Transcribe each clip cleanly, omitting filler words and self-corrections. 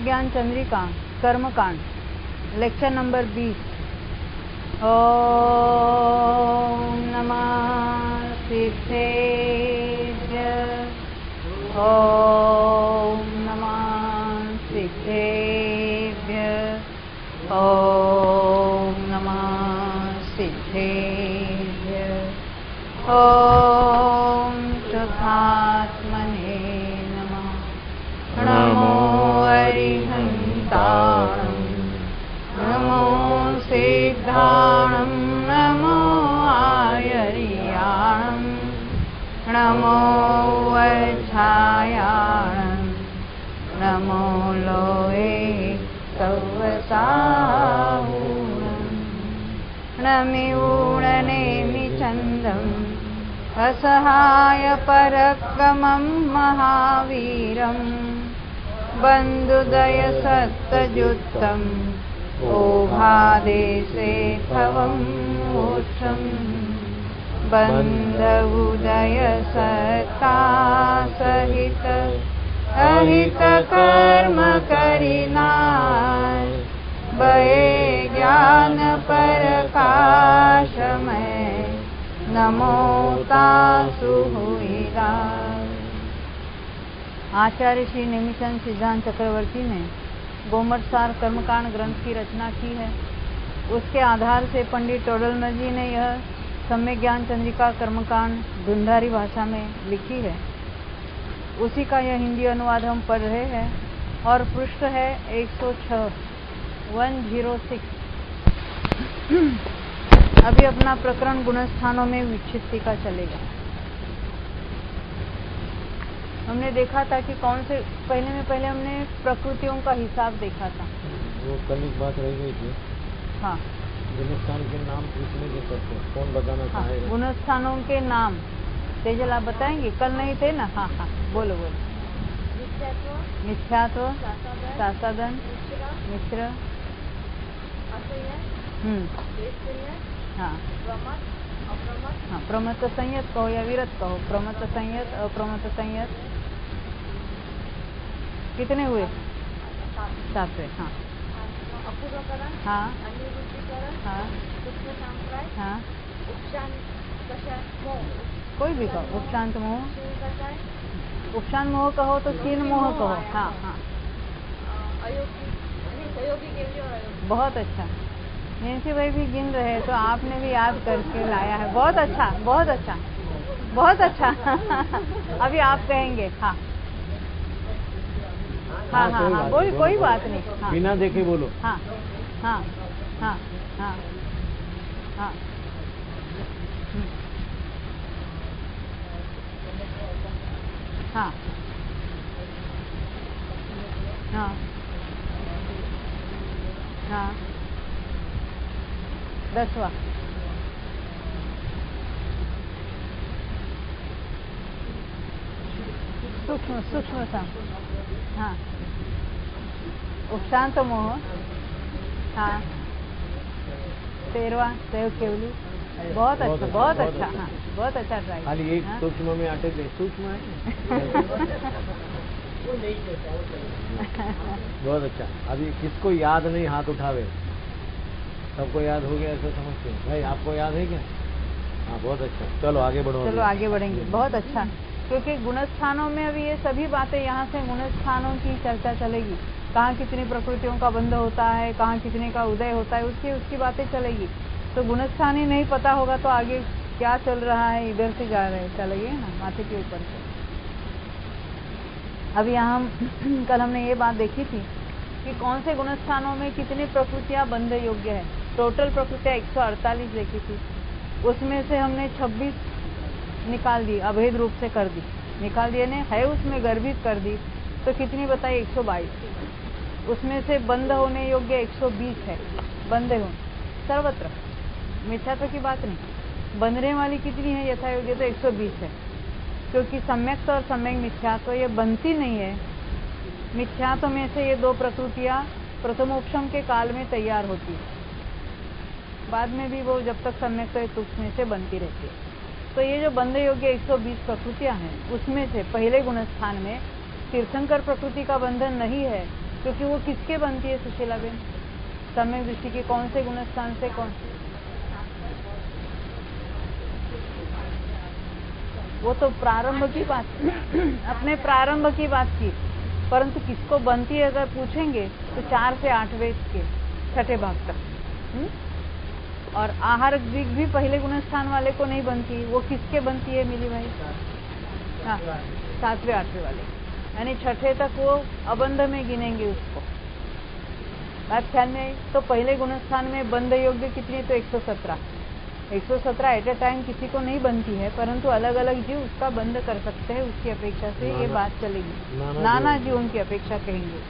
ज्ञान चंद्रिका कर्मकांड lecture number 20। ओम नमः सिद्धेभ्य, ओम नमः सिद्धेभ्य, ओम नमः सिद्धेभ्य, ओम शुद्धात्मने नमः। नमो अरिहन्ताणं, नमो सिद्धाणं, नमो आयर्याणं, नमो वज्रायाणं, नमो लोहे सवसाहूणं, नमिऊणनेमि चन्दम् असहाय पराक्रमं महावीरं, बन्धुदय सत्तजुत्तम् ओभादेशे भवं मोक्षं, बन्धुदय सत्ता सहित अहित कर्म करिनाश, भये ज्ञान प्रकाशमय नमो तासु हुईरा। आचार्य श्री नेमिचंद सिद्धांत चक्रवर्ती ने गोमटसार कर्मकांड ग्रंथ की रचना की है। उसके आधार से पंडित टोडरमल जी ने यह सम्यक ज्ञान चंद्रिका कर्मकांड ढूंढारी भाषा में लिखी है। उसी का यह हिंदी अनुवाद हम पढ़ रहे हैं और पृष्ठ है 106 106। अभी अपना प्रकरण गुणस्थानों में विक्षिप्ति का चलेगा। हमने देखा था कि कौन से पहले हमने प्रकृतियों का हिसाब देखा था। वो कल एक बात रह गई थी। हाँ, गुणस्थान के नाम पूछने के सकते कौन बताना चाहेगा? गुणस्थानों के नाम तेजल आप बताएंगे? कल नहीं थे ना? हाँ हाँ, बोलो बोलो। मिथ्यात्व, शासादन, मिश्र, हाँ हाँ, प्रमत्त संयत कहो या विरत कहो। प्रमत्त संयत, अप्रमत्त संयत कितने हुए? 7। हाँ हाँ हाँ हाँ, कोई भी कहो। उपशांत मोह, उपशांत मोह कहो तो क्षीण मोह कहो। हाँ हाँ, बहुत अच्छा। नैन्सी भाई भी गिन रहे तो आपने भी याद करके लाया है। बहुत अच्छा, बहुत अच्छा, बहुत अच्छा। अभी आप कहेंगे। हाँ हाँ हाँ हाँ, कोई बात नहीं। हाँ, बिना देखे बोलो। हाँ हाँ हाँ हाँ हाँ, हाँ हाँ हाँ, 10वां सूक्ष्म सा। हाँ, उपशांत मोह। हाँ, 13वां सहयोग केवली। बहुत अच्छा, बहुत अच्छा। हाँ, बहुत अच्छा ट्राई। खाली एक सूक्ष्म में अटक गए। सूक्ष्म है। बहुत अच्छा। अभी किसको याद नहीं हाथ उठावे। सबको याद हो गया ऐसा समझते हैं भाई? आपको याद है क्या? हाँ, बहुत अच्छा। चलो आगे बढ़ो। चलो आगे बढ़ेंगे। बहुत अच्छा, क्योंकि गुणस्थानों में अभी ये सभी बातें, यहाँ से गुणस्थानों की चर्चा चलेगी। कहाँ कितनी प्रकृतियों का बंध होता है, कहाँ कितने का उदय होता है, उसकी बातें चलेगी। तो गुणस्थान ही नहीं पता होगा तो आगे क्या चल रहा है, इधर से जा रहे हैं, चलेंगे ना माथे के ऊपर से। अभी यहाँ कल हमने ये बात देखी थी कि कौन से गुणस्थानों में कितनी प्रकृतियाँ बंध योग्य है। टोटल प्रकृतियाँ 148 देखी थी। उसमें से हमने 26 निकाल दी, अभेद रूप से कर दी। निकाल दिए ने है उसमें गर्भित कर दी तो कितनी बताई? 122। उसमें से बंद होने योग्य 120 है। बंद हो सर्वत्र, मिथ्यात्व की बात नहीं। बंधने वाली कितनी है यथा योग्य? तो 120 है। क्योंकि सम्यक्त और सम्यक मिथ्यात्व ये बनती नहीं है। मिथ्यात्व में से ये 2 प्रकृतियां प्रथमोपशम के काल में तैयार होती है, बाद में भी वो जब तक सम्यक्त उसमें से बनती रहती है। तो ये जो बंध योग्य 120 प्रकृतियां हैं, उसमें से पहले गुणस्थान में तीर्थंकर प्रकृति का बंधन नहीं है, क्योंकि वो किसके बनती है सुशीला बेन? सम्यक दृष्टि के कौन से गुणस्थान से? कौन? वो तो प्रारंभ की बात अपने प्रारंभ की बात की, परंतु किसको बनती है अगर पूछेंगे तो 4 से 8 वेद के छठे भाग तक। और आहार दिग भी पहले गुणस्थान वाले को नहीं बनती, वो किसके बनती है मिली भाई? हाँ, 7वें 8वें वाले, यानी छठे तक वो अबंध में गिनेंगे उसको। बात ख्याल में आई? तो पहले गुणस्थान में बंध योग्य कितनी? तो 117 एट ए टाइम किसी को नहीं बनती है, परंतु अलग अलग जीव उसका बंद कर सकते हैं, उसकी अपेक्षा से ये बात चलेगी। नाना जीवों की अपेक्षा कहेंगे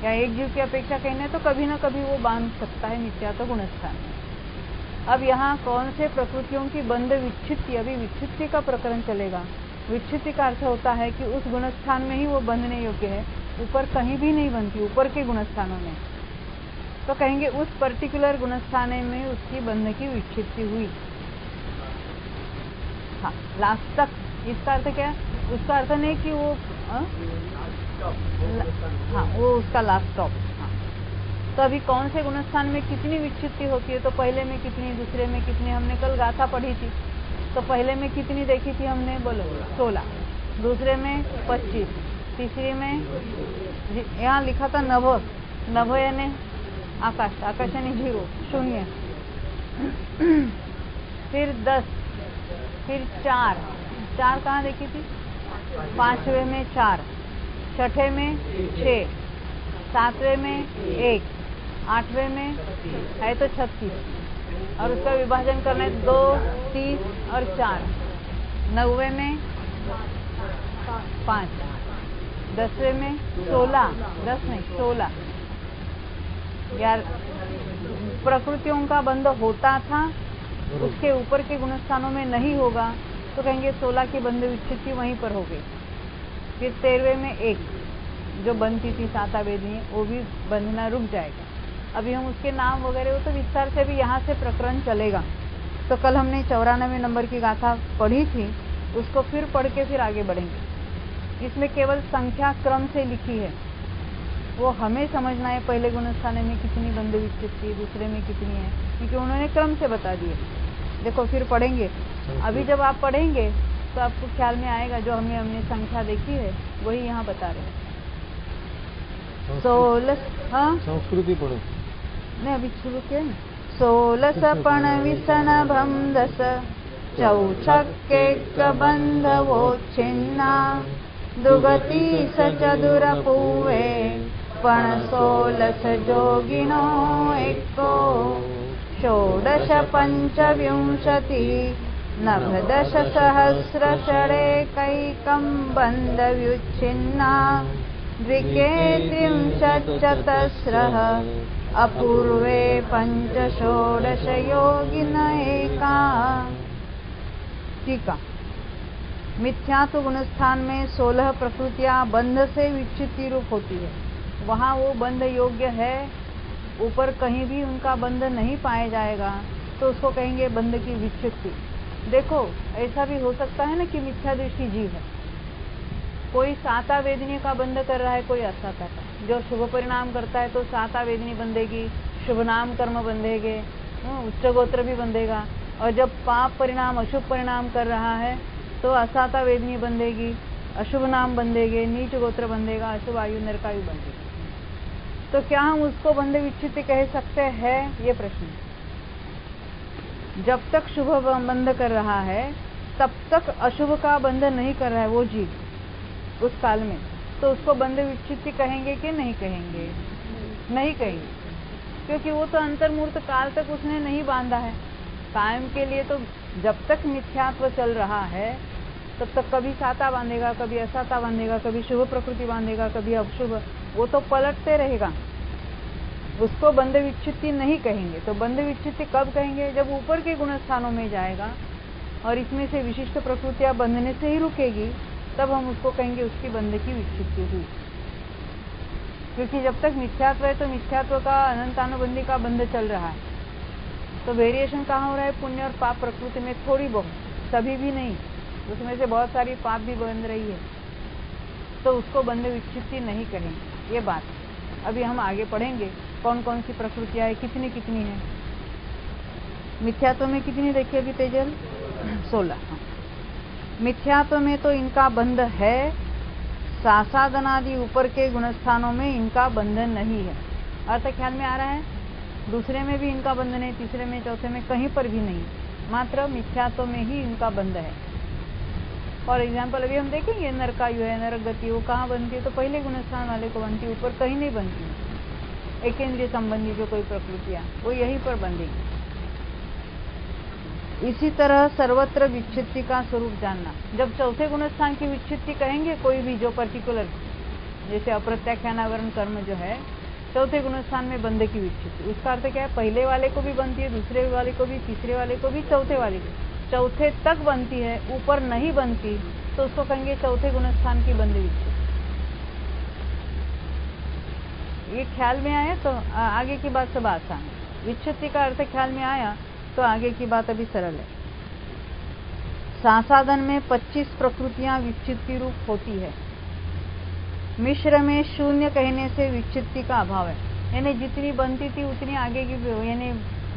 या एक जीव की अपेक्षा कहेंगे तो कभी ना कभी वो बांध सकता है मिथ्या तो गुणस्थान। अब यहाँ कौन से प्रकृतियों की बंध विच्छित्ति, अभी विच्छित्ति का प्रकरण चलेगा। विच्छित्ति का अर्थ होता है कि उस गुणस्थान में ही वो बंधने योग्य है, ऊपर कहीं भी नहीं बनती, ऊपर के गुणस्थानों में। तो कहेंगे उस पर्टिकुलर गुणस्थान में उसकी बंध की विच्छित्ति हुई। हाँ, लास्ट तक। इसका अर्थ क्या है? उसका अर्थ नहीं कि वो हाँ, वो उसका लास्ट स्टॉप। हाँ, तो अभी कौन से गुणस्थान में कितनी विच्छित्ति होती है? तो पहले में कितनी, दूसरे में कितनी? हमने कल गाथा पढ़ी थी, तो पहले में कितनी देखी थी हमने? बोलो 16, दूसरे में 25, तीसरी में यहाँ लिखा था नभ यानी आकाश, आकाश यानी 0 0, फिर 10, फिर 4 कहाँ देखी थी? 5वें में 4, छठे में 6, 7वें में 1, 8वें में है तो 36, और उसका विभाजन करना है 2, 3 और 4, 9वें में 5, 10वें में 16, 10 नहीं 16। यार प्रकृतियों का बंध होता था, उसके ऊपर के गुणस्थानों में नहीं होगा, तो कहेंगे 16 की बंध विच्छित्ति वहीं पर हो गई। फिर 13वें में 1 जो बनती थी साता वेदनी, वो भी बंधना रुक जाएगा। अभी हम उसके नाम वगैरह वो तो विस्तार से भी यहाँ से प्रकरण चलेगा। तो कल हमने 94 नंबर की गाथा पढ़ी थी, उसको फिर पढ़ के फिर आगे बढ़ेंगे। इसमें केवल संख्या क्रम से लिखी है, वो हमें समझना है पहले गुणस्थान में कितनी बंध विच्छित्ति, दूसरे में कितनी है, क्योंकि उन्होंने क्रम से बता दिए। देखो फिर पढ़ेंगे। अभी जब आप पढ़ेंगे तो आपको ख्याल में आएगा, जो हमने संख्या देखी है वही यहाँ बता रहे हैं। 16 हाँ संस्कृति पढ़ो नहीं, अभी शुरू किया ना। 16 पण विषणभम 10 चौछक्के बंध वो छिन्ना दुगति सचदुर पूवे पण 16 जोगिनो एको 16 पंचविंशति नभदश सहस्र षडेकैकं बंध व्युच्छिन्ना द्विके त्रिंशच्चतस्रः अपूर्वे पंचषोडश योगिन एका। टीका। मिथ्यात्व गुणस्थान में 16 प्रकृतियां बंध से विच्छित्ति रूप होती है, वहाँ वो बंध योग्य है, ऊपर कहीं भी उनका बंध नहीं पाया जाएगा, तो उसको कहेंगे बंध की विच्छित्ति। देखो ऐसा भी हो सकता है ना कि मिथ्या दृष्टि जीव है, कोई साता वेदनी का बंध कर रहा है, कोई असाता का। जो शुभ परिणाम करता है तो साता वेदनी बंधेगी, शुभ नाम कर्म बंधेगे, उच्च गोत्र भी बंधेगा। और जब पाप परिणाम अशुभ परिणाम कर रहा है तो असाता वेदनी बंधेगी, अशुभ नाम बंधेगे, नीच गोत्र बंधेगा, अशुभ आयु नरका भी बंधेगा। तो क्या हम उसको बंध विच्छित्ति कह सकते हैं? ये प्रश्न। जब तक शुभ बंध कर रहा है तब तक अशुभ का बंध नहीं कर रहा है वो जीव उस काल में, तो उसको बंध विच्छित्ति कहेंगे कि नहीं कहेंगे? नहीं कहेंगे, क्योंकि वो तो अंतर्मूर्त काल तक उसने नहीं बांधा है। कायम के लिए तो जब तक मिथ्यात्व चल रहा है तब तक कभी साता बांधेगा, कभी असाता बांधेगा, कभी शुभ प्रकृति बांधेगा, कभी अशुभ, वो तो पलटते रहेगा। उसको बंध विच्छित्ति नहीं कहेंगे। तो बंध विच्छित्ति कब कहेंगे? जब ऊपर के गुणस्थानों में जाएगा और इसमें से विशिष्ट प्रकृतियां बंधने से ही रुकेगी, तब हम उसको कहेंगे उसकी बंध की विच्छित्ति हुई। क्योंकि जब तक मिथ्यात्व है तो मिथ्यात्व का अनंतानुबंधी का बंध चल रहा है। तो वेरिएशन कहाँ हो रहा है? पुण्य और पाप प्रकृति में थोड़ी बहुत, सभी भी नहीं, उसमें से बहुत सारी पाप भी बंध रही है, तो उसको बंध विच्छित्ति नहीं कहेंगे। ये बात है। अभी हम आगे पढ़ेंगे कौन कौन सी प्रकृतियां है, कितनी कितनी है। मिथ्यात्व में कितनी देखिए अभी तेजल? 16। मिथ्यात्व में तो इनका बंध है, सासादनादि ऊपर के गुणस्थानों में इनका बंधन नहीं है। अर्थ ख्याल में आ रहा है? दूसरे में भी इनका बंधन है, तीसरे में, चौथे में, कहीं पर भी नहीं, मात्र मिथ्यात्व में ही इनका बंध है। फॉर एग्जाम्पल अभी हम देखेंगे नरकायु है, नरक गति, वो कहाँ बनती है? तो पहले गुणस्थान वाले को बनती है, ऊपर कहीं नहीं बनती है। एकेंद्रीय संबंधी जो कोई प्रकृतियां वो यहीं पर बंधेगी। इसी तरह सर्वत्र विच्छित्ति का स्वरूप जानना। जब चौथे गुणस्थान की विच्छित्ति कहेंगे कोई भी जो पर्टिकुलर, जैसे अप्रत्याख्यानावरण कर्म जो है चौथे गुणस्थान में बंधे की विच्छित्ति, उसका अर्थ क्या है? पहले वाले को भी बनती है, दूसरे वाले को भी, तीसरे वाले को भी, चौथे वाले को, चौथे तक बनती है, ऊपर नहीं बनती तो उसको कहेंगे चौथे गुणस्थान की बंधी विच्छित्ति। ये ख्याल में आया तो आगे की बात सब आसान है। विच्छित्ति का अर्थ ख्याल में आया तो आगे की बात अभी सरल है। सासादन में 25 प्रकृतियां विच्छित्ति रूप होती है। मिश्र में शून्य कहने से विच्छित्ति का अभाव है, यानी जितनी बनती थी उतनी आगे की, यानी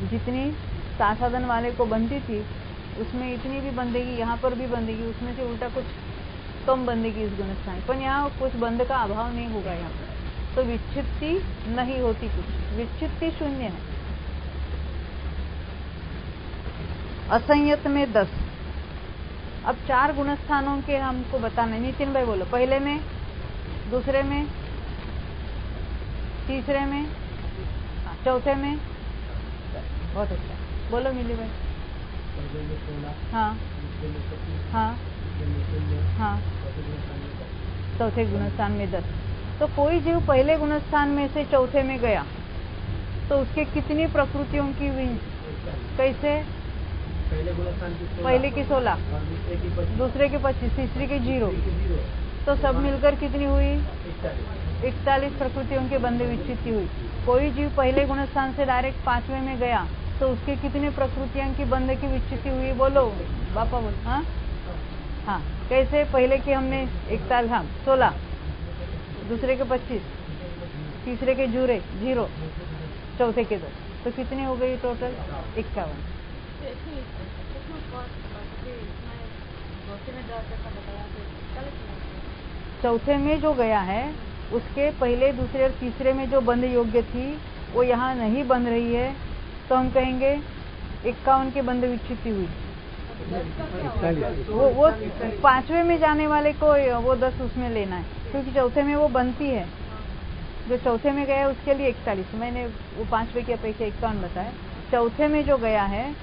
जितनी सासादन वाले को बनती थी उसमें इतनी भी बंधेगी, यहाँ पर भी बंधेगी, उसमें से उल्टा कुछ कम बंधेगी इस गुणस्थान पर। यहाँ कुछ बंध का अभाव नहीं होगा, यहाँ पर तो विच्छित्ति नहीं होती, कुछ विच्छित्ति शून्य है। असंयत में 10। अब 4 गुणस्थानों के हमको बताना है। नितिन भाई बोलो, पहले में, दूसरे में, तीसरे में, चौथे में। बहुत अच्छा, बोलो मिली भाई। हाँ हाँ हाँ, चौथे गुणस्थान में 10। तो कोई जीव पहले गुणस्थान में से चौथे में गया तो उसके कितनी प्रकृतियों की कैसे? पहले की 16, दूसरे की 25, तीसरी की 0, तो सब मिलकर कितनी हुई? 41 प्रकृतियों के बंधे विच्छित्ति हुई। कोई जीव पहले गुणस्थान से डायरेक्ट 5वें में गया तो उसके कितने प्रकृतियों की बंधे की विच्छित्ति हुई? बोलो बापा बोलो। हाँ हाँ, कैसे? पहले की हमने 41, हाँ 16, दूसरे के 25, तीसरे के 0, चौथे के 10, तो कितनी हो गई टोटल? 51। चौथे में जो गया है उसके पहले, दूसरे और तीसरे में जो बंध योग्य थी वो यहाँ नहीं बन रही है, तो हम कहेंगे 51 के बंध विच्छित्ति हुई। वो 5वें में जाने वाले को वो 10 उसमें लेना है, क्योंकि चौथे में वो बनती है। जो चौथे में गया उसके लिए 41, मैंने वो 5वें की अपेक्षा 51 बताया। चौथे में जो गया है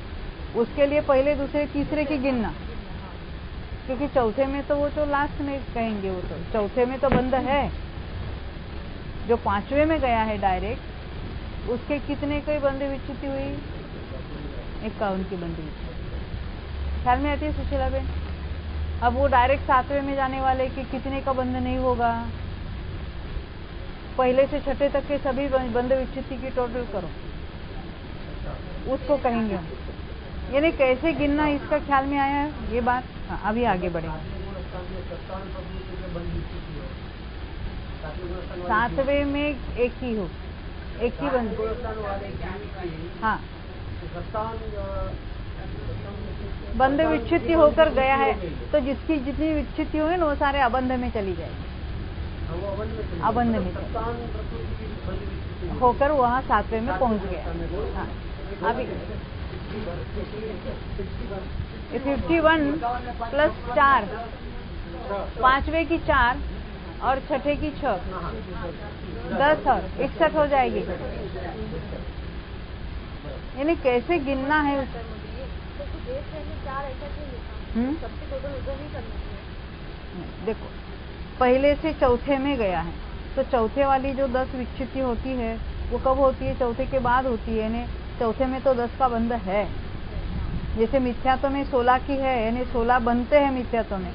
उसके लिए पहले, दूसरे, तीसरे की गिनना, क्योंकि चौथे में तो वो जो लास्ट में कहेंगे वो तो चौथे में तो बंद है। जो 5वें में गया है डायरेक्ट उसके कितने की बंधे विच्छित्ति हुई? 51 की बंधे विच्छित्ति। ख्याल में आती है सुशीला बेन? अब वो डायरेक्ट 7वें में जाने वाले के कितने का बंध नहीं होगा? पहले से छठे तक के सभी बंध विच्छित्ति की टोटल करो, उसको कहेंगे हम। यानी कैसे गिनना इसका ख्याल में आया है ये बात? हाँ, अभी आगे बढ़ेंगे। 7वें में एक ही हो, एक ही बंद। हाँ, बंध विच्छित्ति होकर गया है तो जिसकी जितनी विच्छित्ति हुई ना वो सारे अबंध में चली जाएगी, अबंध में होकर वहाँ 7वें में पहुँच गया। हाँ, अभी 51 प्लस 4, 5वें की 4 और छठे की 6, 10 और 61 हो जाएगी। यानी कैसे गिनना है? देखो, पहले से चौथे में गया है तो चौथे वाली जो 10 विच्छित्ति होती है वो कब होती है? चौथे के बाद होती है। यानी चौथे में तो 10 का बंध है। जैसे मिथ्यात्व में 16 की है, यानी 16 बनते हैं मिथ्यात्व में।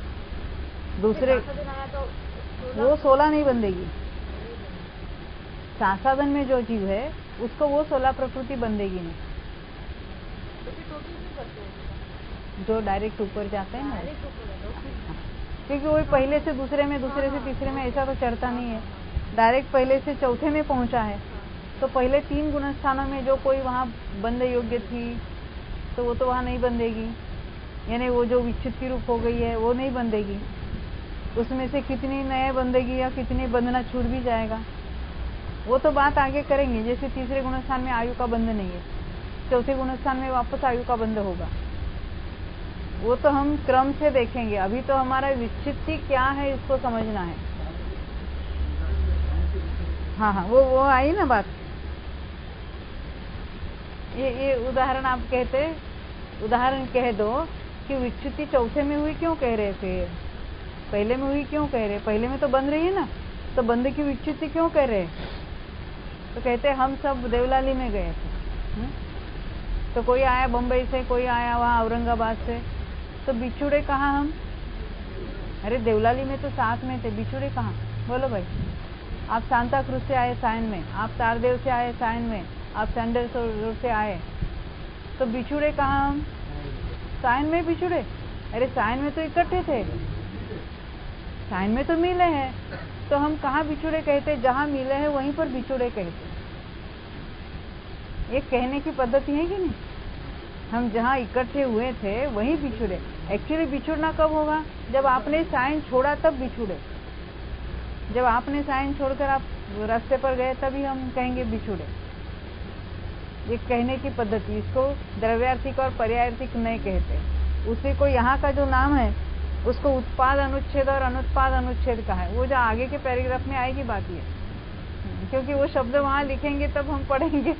दूसरे वो 16 नहीं बंधेगी। सासादन में जो जीव है उसको वो 16 प्रकृति बंधेगी नहीं, जो डायरेक्ट ऊपर जाते हैं ना, क्योंकि वो पहले से दूसरे में, दूसरे से तीसरे में ऐसा तो चढ़ता नहीं है। डायरेक्ट पहले से चौथे में पहुंचा है, तो पहले 3 गुणस्थानों में जो कोई वहां बंध योग्य थी तो वो तो वहां नहीं बंधेगी, यानी वो जो विच्छित्ति रूप हो गई है वो नहीं बंधेगी। उसमें से कितनी नए बंधेगी या कितनी बंधना छूट भी जाएगा, वो तो बात आगे करेंगे। जैसे तीसरे गुणस्थान में आयु का बंध नहीं है, चौथे गुणस्थान में वापस आयु का बंध होगा, वो तो हम क्रम से देखेंगे। अभी तो हमारा विच्छित्ति क्या है इसको समझना है। हाँ, वो आई ना बात। ये उदाहरण आप कहते, उदाहरण कह दो कि विच्छित्ति चौथे में हुई क्यों कह रहे थे, पहले में हुई क्यों कह रहे, पहले में तो बंध रही है ना, तो बंध की विच्छित्ति क्यों कह रहे? तो कहते हम सब देवलाली में गए थे, तो कोई आया बम्बई से, कोई आया वहां औरंगाबाद से, तो बिछुड़े कहाँ हम? अरे देवलाली में तो साथ में थे, बिछुड़े कहाँ? बोलो भाई। आप सांता क्रूज से आए साइन में, आप तारदेव से आए साइन में, आप सैंडल्स रोड से आए, तो बिछुड़े कहाँ हम? साइन में बिछुड़े? अरे साइन में तो इकट्ठे थे, साइन में तो मिले हैं, तो हम कहाँ बिछुड़े कहते? जहां मिले हैं वहीं पर बिछुड़े कहते। ये कहने की पद्धति है कि नहीं? हम जहां इकट्ठे हुए थे वहीं बिछुड़े। एक्चुअली बिछुड़ना कब होगा? जब आपने साइन छोड़ा तब बिछुड़े। जब आपने साइन छोड़कर आप रास्ते पर गए तभी हम कहेंगे बिछुड़े। ये कहने की पद्धति, इसको द्रव्यार्थिक और पर्यायार्थिक नहीं कहते। उसी को यहाँ का जो नाम है उसको उत्पाद अनुच्छेद और अनुत्पाद अनुच्छेद का है। वो जो आगे के पैराग्राफ में आएगी बात ये, क्योंकि वो शब्द वहां लिखेंगे तब हम पढ़ेंगे।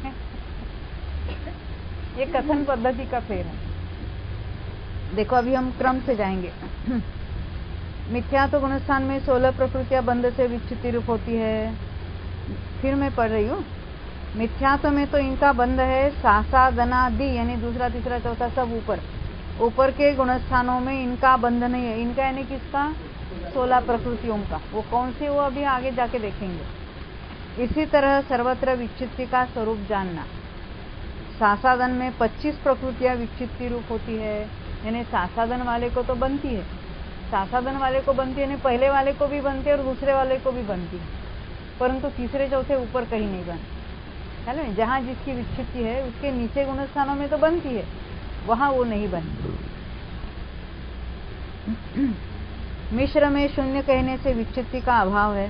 ये कथन पद्धति का फेर है। देखो अभी हम क्रम से जाएंगे। मिथ्यात्व गुणस्थान में 16 प्रकृतियां बंध से विच्छित्ति रूप होती है। फिर मैं पढ़ रही हूँ। मिथ्यात्व में तो इनका बंध है सासा दनादि, यानी दूसरा तीसरा चौथा सब ऊपर के गुणस्थानों में इनका बंध नहीं है। इनका यानी किसका? 16 प्रकृतियों का। वो कौन सी, वो अभी आगे जाके देखेंगे। इसी तरह सर्वत्र विच्छित्ति का स्वरूप जानना। सासादन में 25 प्रकृतियां विच्छित्ति रूप होती है, यानी सासादन वाले को तो बनती है, सासादन वाले को बनती है, यानी पहले वाले को भी बनती है और दूसरे वाले को भी बनती है, परंतु तीसरे चौथे ऊपर कहीं नहीं बनती है ना। जहां जिसकी विच्छित्ति है उसके नीचे गुणस्थानों में तो बनती है, वहां वो नहीं बनती। मिश्र में शून्य कहने से विच्छित्ति का अभाव है,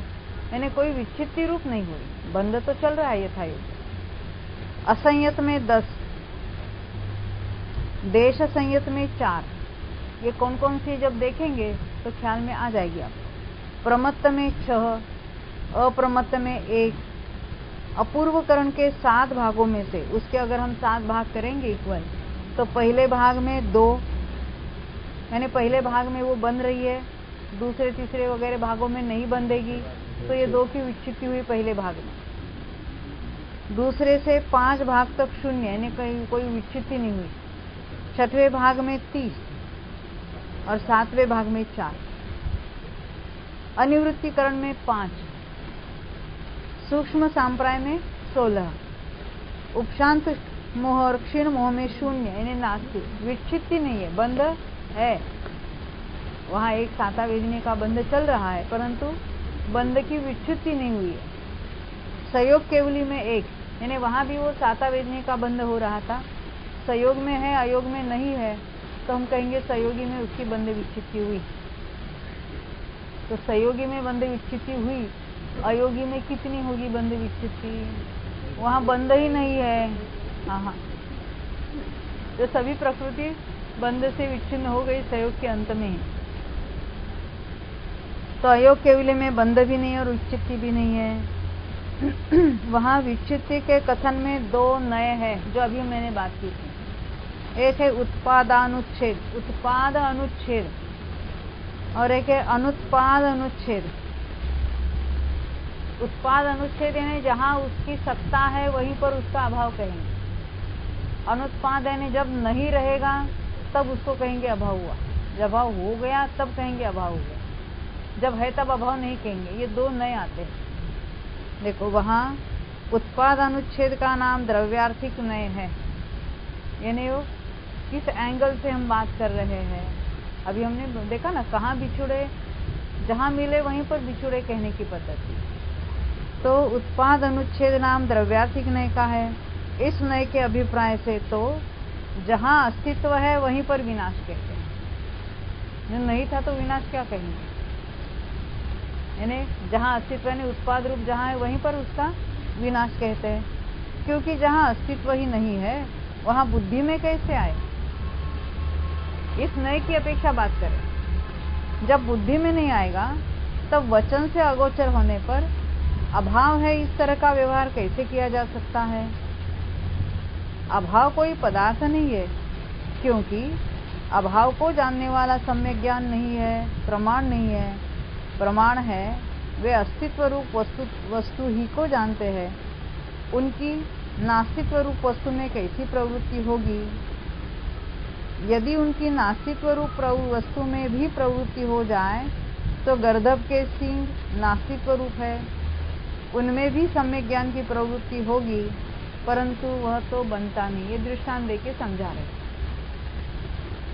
यानी कोई विच्छित्ति रूप नहीं हुई, बंध तो चल रहा है यथायुग। असंयत में 10, देश संयत में 4। ये कौन कौन सी जब देखेंगे तो ख्याल में आ जाएगी आपको। प्रमत्त में 6, अप्रमत्त में 1। अपूर्वकरण के 7 भागों में से उसके अगर हम 7 भाग करेंगे इक्वल, तो पहले भाग में 2, यानी पहले भाग में वो बन रही है, दूसरे तीसरे वगैरह भागों में नहीं बंधेगी, तो ये 2 की विच्छित्ति हुई पहले भाग में। दूसरे से 5 भाग तक 0, यानी कोई विच्छित्ति नहीं हुई। छठवें भाग में 30 और 7वें भाग में 4। अनिवृत्तिकरण में 5, सूक्ष्म सांप्राय में 16, उपशांत मोह और क्षीण मोह में 0, यानी नास्तिक, विच्छित्ति नहीं है, बंध है। वहां एक साता वेदनी का बंध चल रहा है, परंतु बंध की विच्छित्ति नहीं हुई है। संयोग केवली में 1, यानी वहां भी वो साता वेदनी का बंध हो रहा था, संयोग में है अयोग में नहीं है, तो हम कहेंगे संयोगी में उसकी बंध विच्छित्ति हुई। तो संयोगी में बंध विच्छित्ति हुई, अयोगी में कितनी होगी बंध विच्छित्ति? वहां बंध ही नहीं है। हाँ, तो सभी प्रकृति बंध से विच्छिन्न हो गई संयोग के अंत में ही। तो अयोग केवली में बंध भी नहीं और विच्छित्ति भी नहीं है। वहां विच्छित्ति के कथन में 2 नए हैं जो अभी मैंने बात की थी। एक है उत्पादानुच्छेद, उत्पाद अनुच्छेद, और एक है अनुत्पाद अनुच्छेद। उत्पाद अनुच्छेद यानी जहां उसकी सत्ता है वहीं पर उसका अभाव कहेंगे। अनुत्पाद यानी जब नहीं रहेगा तब उसको कहेंगे अभाव हुआ, जब अभाव हो गया तब कहेंगे अभाव हो गया, जब है तब अभाव नहीं कहेंगे। ये 2 नए आते हैं। देखो वहां उत्पाद अनुच्छेद का नाम द्रव्यार्थिक नय है, यानी वो किस एंगल से हम बात कर रहे हैं। अभी हमने देखा ना, कहाँ बिछुड़े, जहां मिले वहीं पर बिछुड़े कहने की पद्धति। तो उत्पाद अनुच्छेद नाम द्रव्यार्थिक नय का है। इस नय के अभिप्राय से तो जहां अस्तित्व है वहीं पर विनाश कहते हैं। जो नहीं था तो विनाश क्या कहेंगे? यानी जहां अस्तित्व यानी उत्पाद रूप जहां है वहीं पर उसका विनाश कहते हैं, क्योंकि जहां अस्तित्व ही नहीं है वहां बुद्धि में कैसे आए? इस नय की अपेक्षा बात करें, जब बुद्धि में नहीं आएगा तब वचन से अगोचर होने पर अभाव है इस तरह का व्यवहार कैसे किया जा सकता है? अभाव कोई पदार्थ नहीं है, क्योंकि अभाव को जानने वाला सम्यक ज्ञान नहीं है, प्रमाण नहीं है। प्रमाण है वे अस्तित्व रूप वस्तु ही को जानते हैं। उनकी नास्तित्व रूप वस्तु में कैसी प्रवृत्ति होगी? यदि उनकी नास्तित्व रूप वस्तु में भी प्रवृत्ति हो जाए तो गर्दभ के सींग नास्तित्व रूप है, उनमें भी सम्यक ज्ञान की प्रवृत्ति होगी, परंतु वह तो बनता नहीं। ये दृष्टांत देके समझा रहे।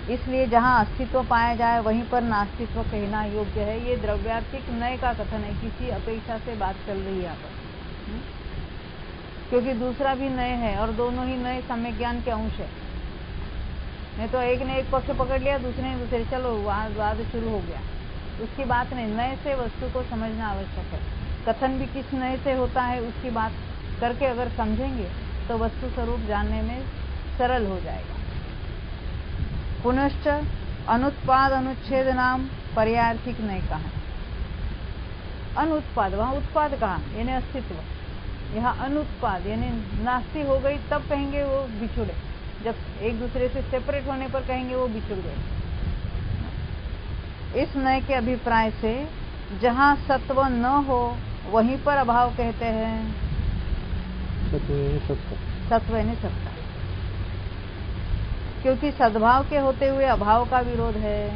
इसलिए जहां अस्तित्व पाया जाए वहीं पर नास्तित्व कहना योग्य है। ये द्रव्यार्थिक नय का कथन है, किसी अपेक्षा से बात चल रही है यहाँ पर, क्योंकि दूसरा भी नय है और दोनों ही नय सम्यक ज्ञान के अंश है। नहीं तो एक ने एक पक्ष पकड़ लिया, दूसरे ने दूसरे, चलो वाद शुरू हो गया। उसकी बात नहीं, नय से वस्तु को समझना आवश्यक है। कथन भी किस नय से होता है उसकी बात करके अगर समझेंगे तो वस्तु स्वरूप जानने में सरल हो जाएगा। पुनश्च अनुत्पाद अनुच्छेद नाम पर्यायर्थिक नय का है। अनुत्पाद, वहां उत्पाद कहा यानी अस्तित्व, यहाँ अनुत्पाद यानी नास्ती हो गई तब कहेंगे वो बिछुड़े। जब एक दूसरे से सेपरेट होने पर कहेंगे वो बिछुड़ गए। इस नय के अभिप्राय से जहां सत्व न हो वहीं पर अभाव कहते हैं। सत्व यानी सत्ता, क्योंकि सद्भाव के होते हुए अभाव का विरोध है।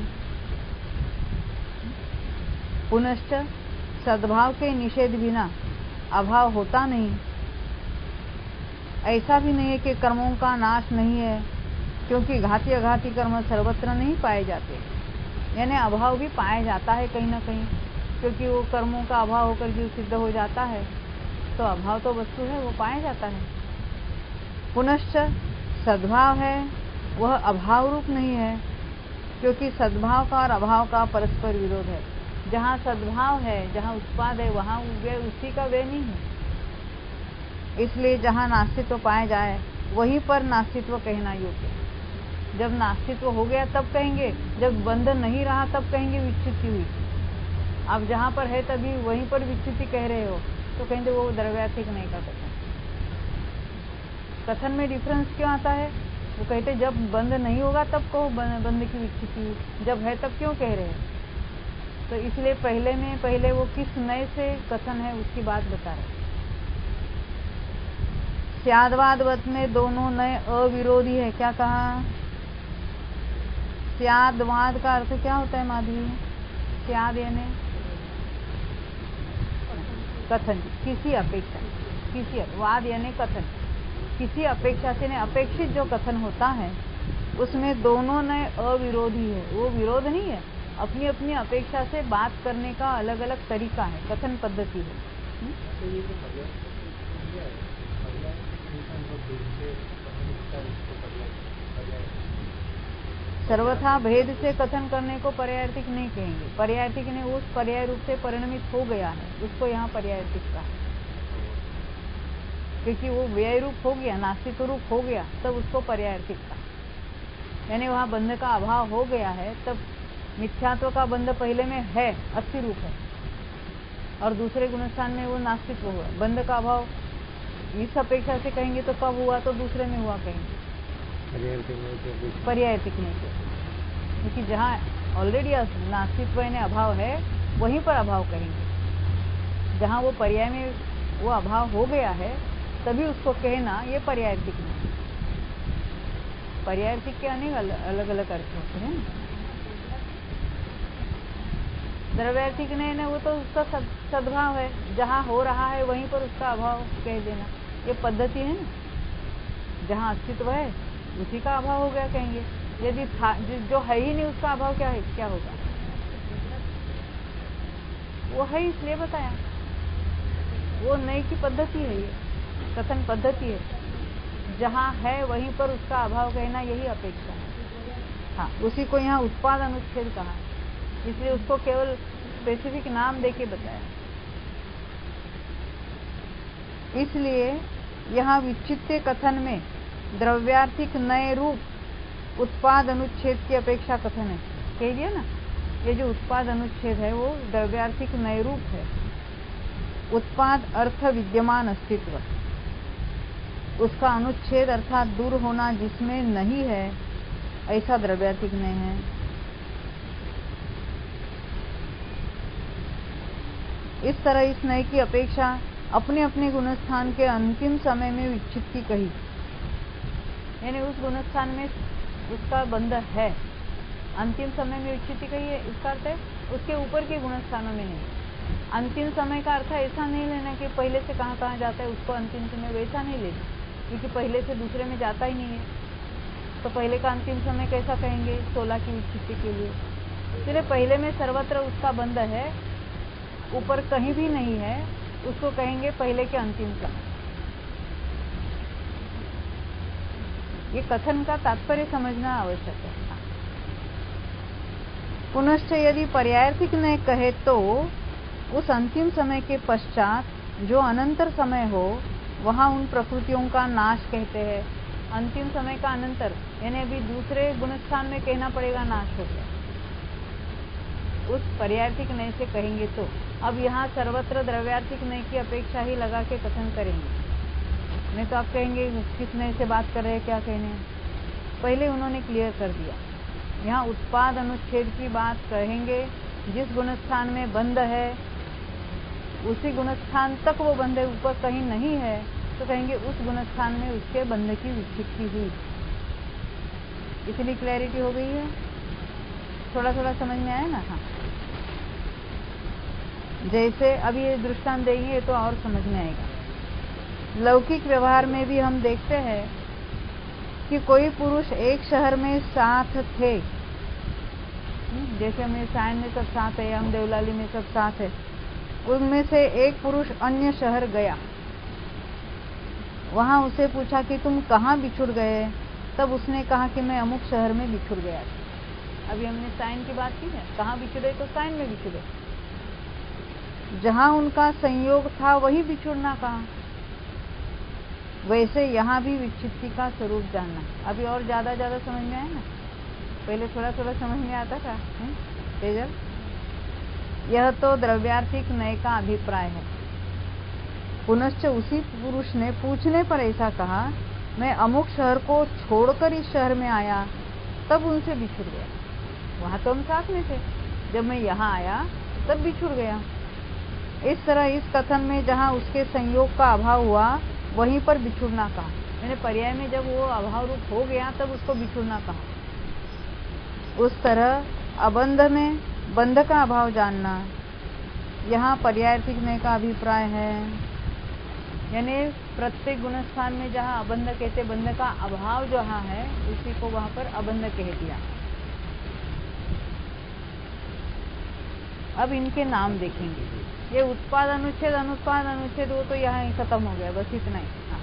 पुनश्च सद्भाव के निषेध बिना अभाव होता नहीं। ऐसा भी नहीं है कि कर्मों का नाश नहीं है, क्योंकि घाती अघाती कर्म सर्वत्र नहीं पाए जाते। यानी अभाव भी पाया जाता है कहीं ना कहीं, क्योंकि वो कर्मों का अभाव होकर जीव सिद्ध हो जाता है, तो अभाव तो वस्तु है, वो पाया जाता है। पुनश्च सद्भाव है वह अभाव रूप नहीं है, क्योंकि सद्भाव का और अभाव का परस्पर विरोध है। जहाँ सद्भाव है, जहाँ उत्पाद है, वहाँ व्यय उसी का व्यय नहीं है। इसलिए जहाँ नास्तित्व पाया जाए वहीं पर नास्तित्व कहना योग्य है। जब नास्तित्व हो गया तब कहेंगे, जब बंधन नहीं रहा तब कहेंगे विच्युति हुई। अब जहाँ पर है तभी वहीं पर विच्युति कह रहे हो तो कहेंगे वो द्रव्यार्थिक नहीं का कथन। कथन में डिफरेंस क्यों आता है? वो कहते जब बंध नहीं होगा तब कहो बंध की विच्युति हुई, जब है तब क्यों कह रहे हैं? तो इसलिए पहले वो किस नय से कथन है उसकी बात बता रहे। स्यादवादवत में दोनों नय अविरोधी है। क्या कहा? स्यादवाद का अर्थ क्या होता है माधवी? स्याद यानी कथन, किसी अपेक्षा, किसी वाद यानी कथन, किसी अपेक्षा से ने अपेक्षित जो कथन होता है उसमें दोनों नय अविरोधी है। वो विरोध नहीं है, अपनी अपनी अपेक्षा से बात करने का अलग अलग तरीका है, कथन पद्धति है। सर्वथा भेद से कथन करने को पर्यायर्थिक नहीं कहेंगे। पर्यायर्थिक ने उस पर्याय रूप से परिणमित हो गया है, उसको यहाँ पर्यायर्थिक कहा, क्योंकि वो व्यय रूप हो गया, नास्तित्व रूप हो गया, तब उसको पर्यायर्थिक कहा। यानी वहाँ बंध का अभाव हो गया है, तब मिथ्यात्व का बंध पहले में है, अस्थि रूप है, और दूसरे गुणस्थान में वो नास्तित्व हुआ। बंध का अभाव इस अपेक्षा से कहेंगे तो कब हुआ, तो दूसरे में हुआ कहेंगे, पर्यायर्थिक नहीं कहेंगे। क्योंकि जहाँ ऑलरेडी नास्तित्व यानी अभाव है वहीं पर अभाव कहेंगे। जहाँ वो पर्याय में वो अभाव हो गया है तभी उसको कहना ये पर्यायर्थिक नहीं। पर्यायर्थिक के अनेक अलग अलग अर्थ होते हैं। द्रव्यार्थिक नहीं ना, वो तो उसका सद्भाव है, जहाँ हो रहा है वहीं पर उसका अभाव कह देना, ये पद्धति है ना। जहाँ अस्तित्व है उसी का अभाव हो गया कहेंगे। यदि जो है ही नहीं उसका अभाव क्या है, क्या होगा? वो है इसलिए बताया। वो नई की पद्धति है, ये कथन पद्धति है। जहाँ है वहीं पर उसका अभाव कहना यही अपेक्षा है। हाँ, उसी को यहाँ उत्पाद अनुच्छेद कहा है, इसलिए उसको केवल स्पेसिफिक नाम देके बताया। इसलिए यहाँ विचित्य कथन में द्रव्यार्थिक नए रूप उत्पाद अनुच्छेद की अपेक्षा कथन है। कह दिया ना, ये जो उत्पाद अनुच्छेद है वो द्रव्यार्थिक नए रूप है। उत्पाद अर्थ विद्यमान अस्तित्व, उसका अनुच्छेद अर्थात दूर होना जिसमें नहीं है, ऐसा द्रव्यार्थिक नय है। इस तरह इस नय की अपेक्षा अपने अपने गुणस्थान के अंतिम समय में विच्छित्ति कही, यानी उस गुणस्थान में उसका बंध है, अंतिम समय में विच्छित्ति कही है। इसका अर्थ है उसके ऊपर के गुणस्थानों में नहीं। अंतिम समय का अर्थ ऐसा नहीं लेना कि पहले से कहाँ कहाँ जाता है उसको अंतिम समय, वैसा नहीं लेना, क्योंकि पहले से दूसरे में जाता ही नहीं है, तो पहले का अंतिम समय कैसा कहेंगे 16 की विच्छित्ति के लिए। इसलिए पहले में सर्वत्र उसका बंध है, ऊपर कहीं भी नहीं है, उसको कहेंगे पहले के अंतिम समय। ये कथन का तात्पर्य समझना आवश्यक है। पुनश्च यदि पर्यायर्थिक नय कहे तो उस अंतिम समय के पश्चात जो अनंतर समय हो वहां उन प्रकृतियों का नाश कहते हैं। अंतिम समय का अनंतर यानी अभी दूसरे गुणस्थान में कहना पड़ेगा नाश हो गया, उस पर्यायर्थिक नय से कहेंगे तो। अब यहाँ सर्वत्र द्रव्यार्थिक नय की अपेक्षा ही लगा के कथन करेंगे, नहीं तो आप कहेंगे किस नय से बात कर रहे हैं, क्या कहने हैं। पहले उन्होंने क्लियर कर दिया, यहाँ उत्पाद अनुच्छेद की बात कहेंगे। जिस गुणस्थान में बंध है उसी गुणस्थान तक वो बंध है, ऊपर कहीं नहीं है तो कहेंगे उस गुणस्थान में उसके बंध की विच्छित्ति हुई। इसलिए क्लैरिटी हो गई है, थोड़ा थोड़ा समझ में आया ना। हाँ, जैसे अब ये दृष्टांत देंगे तो और समझ में आएगा। लौकिक व्यवहार में भी हम देखते हैं कि कोई पुरुष एक शहर में साथ थे, जैसे हमें सायन में सब साथ है, हम देवलाली में सब साथ है, उनमें से एक पुरुष अन्य शहर गया, वहां उसे पूछा कि तुम कहाँ बिछुड़ गए, तब उसने कहा कि मैं अमुक शहर में बिछुड़ गया। अभी हमने सायन की बात की है, कहाँ बिछुड़े तो सायन में बिछुड़े, जहां उनका संयोग था वही बिछुड़ना कहा। वैसे यहाँ भी विच्छित्ति का स्वरूप जानना। अभी और ज्यादा समझ में आया ना, पहले थोड़ा थोड़ा समझ में आता था तेजल। यह तो द्रव्यार्थिक नय का अभिप्राय है। पुनश्च उसी पुरुष ने पूछने पर ऐसा कहा, मैं अमुक शहर को छोड़कर इस शहर में आया, तब उनसे बिछुड़ गया। वहां तो हम साथ में थे, जब मैं यहाँ आया तब बिछुड़ गया। इस तरह इस कथन में जहाँ उसके संयोग का अभाव हुआ वहीं पर बिछुड़ना कहा, मैंने पर्याय में जब वो अभाव रूप हो गया तब उसको बिछुड़ना कहा। उस तरह अबंध में बंध का अभाव जानना, यहाँ पर्यायर्थिक नय का अभिप्राय है। यानी प्रत्येक गुणस्थान में जहाँ अबंध कहते, बंध का अभाव जहाँ है उसी को वहां पर अबंध कह दिया। अब इनके नाम देखेंगे। ये उत्पाद अनुच्छेद अनुत्पाद अनुच्छेद वो तो यहाँ ही खत्म हो गया, बस इतना ही। हाँ,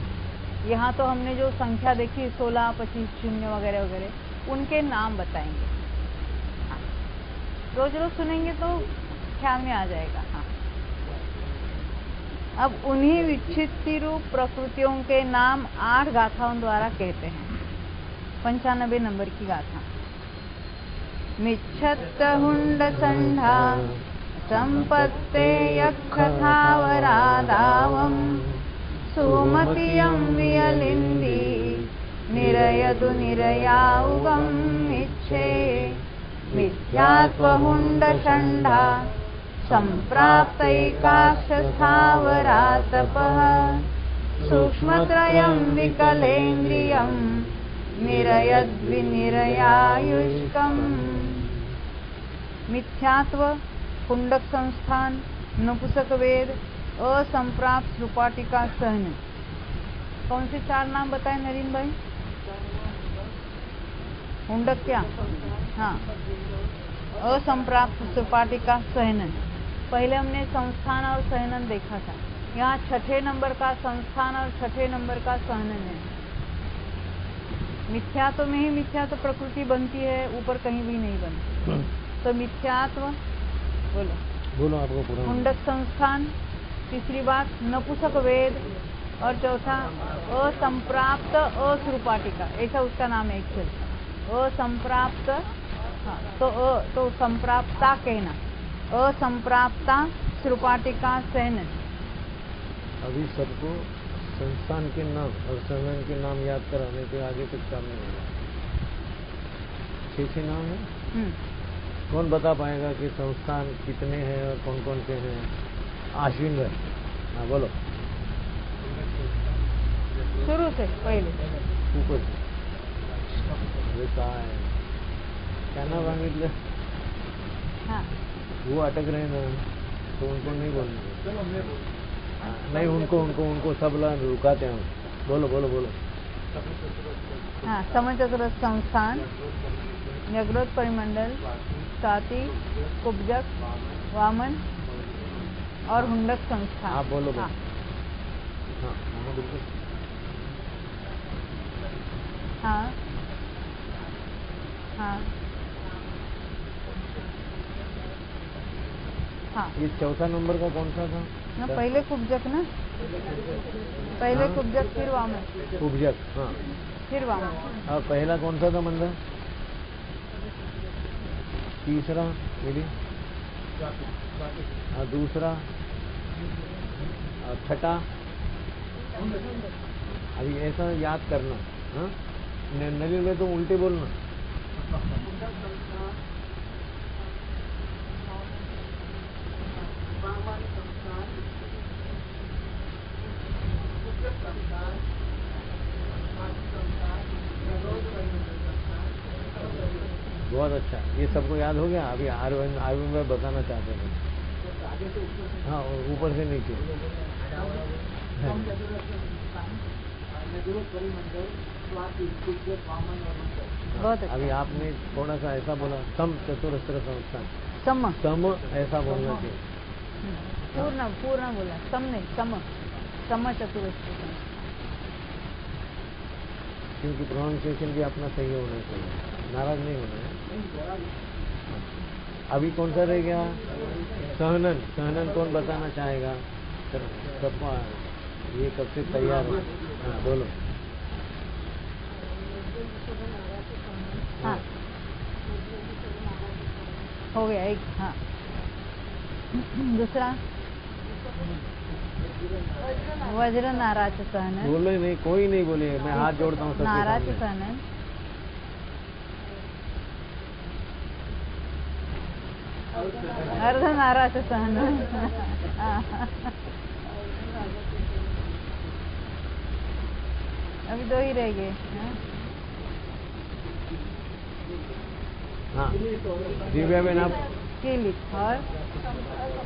यहाँ तो हमने जो संख्या देखी 16, 25, 0 वगैरह वगैरह, उनके नाम बताएंगे। हाँ, रोज रोज सुनेंगे तो ख्याल में आ जाएगा। हाँ, अब उन्हीं विच्छित्ति रूप प्रकृतियों के नाम 8 गाथाओं द्वारा कहते हैं। 95 नंबर की गाथा। मिच्छत्त हुंड संढा संपत्ते यक्षथावरादावं सुमतियं वियलिन्दी निरयतु निरयाउगं मिच्छे मिथ्यात्वहुंड षण्ढा सम्प्राप्तैकाक्षस्थावरातपः सूक्ष्मत्रयं विकलेन्द्रियं निरयद्विनिरयायुष्कम्। मिथ्यात्व, कुंडक संस्थान, नपुंसक वेद, असंप्राप्त सुपाटिका सहन। कौन से 4 नाम बताए नरीन भाई? कुंडक क्या? हाँ, असंप्राप्त सुपाटिका सहनन। पहले हमने संस्थान और सहनन देखा था। यहाँ 6ठे नंबर का संस्थान और 6ठे नंबर का सहनन है। मिथ्यात्व में ही मिथ्यात्व प्रकृति बनती है, ऊपर कहीं भी नहीं बनती। तो मिथ्यात्व बोलो आपको पूरा मुंडक संस्थान, तीसरी बात नपुंसक वेद, और चौथा असंप्राप्त अश्रुपाटिका, ऐसा उसका नाम है एक्चुअल। असंप्राप्त, हाँ, तो संप्राप्ता कहना, असंप्राप्ता श्रुपाटिका सहनन। अभी सबको संस्थान के नाम और सहनन के नाम याद कराने के आगे कुछ काम नहीं होगा। 6 नाम है। कौन बता पाएगा कि संस्थान कितने हैं और कौन कौन से हैं? आश्विन भाई, हाँ बोलो शुरू से पहले ऊपर से। अरे काय क्या नाम सांगितलं? हाँ, वो अटक रहे ना, तो उनको नहीं बोलना। नहीं, उनको सब लोग रुकाते हैं। बोलो बोलो बोलो। हाँ, समचक्र संस्थान, न्यग्रोध परिमंडल, साथी, कुब्जक, वामन और हुंडक संस्थान। आप बोलो। हाँ, हाँ बिल्कुल। हाँ हाँ हाँ। ये चौथा नंबर का कौन सा था? ना पहले कुब्जक ना, पहले हाँ? कुब्जक फिर वामन। कुब्जक, हाँ, फिर वामन। और पहला कौन सा था मंदिर? तीसरा मेरी, और दूसरा, और छठा। अभी ऐसा याद करना। हाँ, नली में तो उल्टे बोलना। बहुत अच्छा, ये सबको याद हो गया। अभी आरविंद में बताना चाहते थे। हाँ, ऊपर से नीचे। बहुत अच्छा। अभी आपने थोड़ा सा ऐसा बोला, सम चतुरस्त्र संस्थान। सम ऐसा बोलना चाहिए। पूर्ण बोला, सम नहीं, सम चतुरस्त्र संस्थान। क्योंकि प्रोनाउंसिएशन भी अपना सही होना चाहिए, नाराज नहीं होना है। अभी कौन सा रह गया? सहनन कौन बताना चाहेगा? सबको ये कब से तैयार है? हाँ बोलो। हाँ, हो गया एक। हाँ, दूसरा वज्र नाराज सहनन। बोले नहीं, कोई नहीं बोले, मैं हाथ जोड़ता हूँ सबके नाराज सामने। सहनन, अर्ध नाराज सहनन। अभी 2 ही रह गए। हाँ, दिव्या बहन आप कीलिक और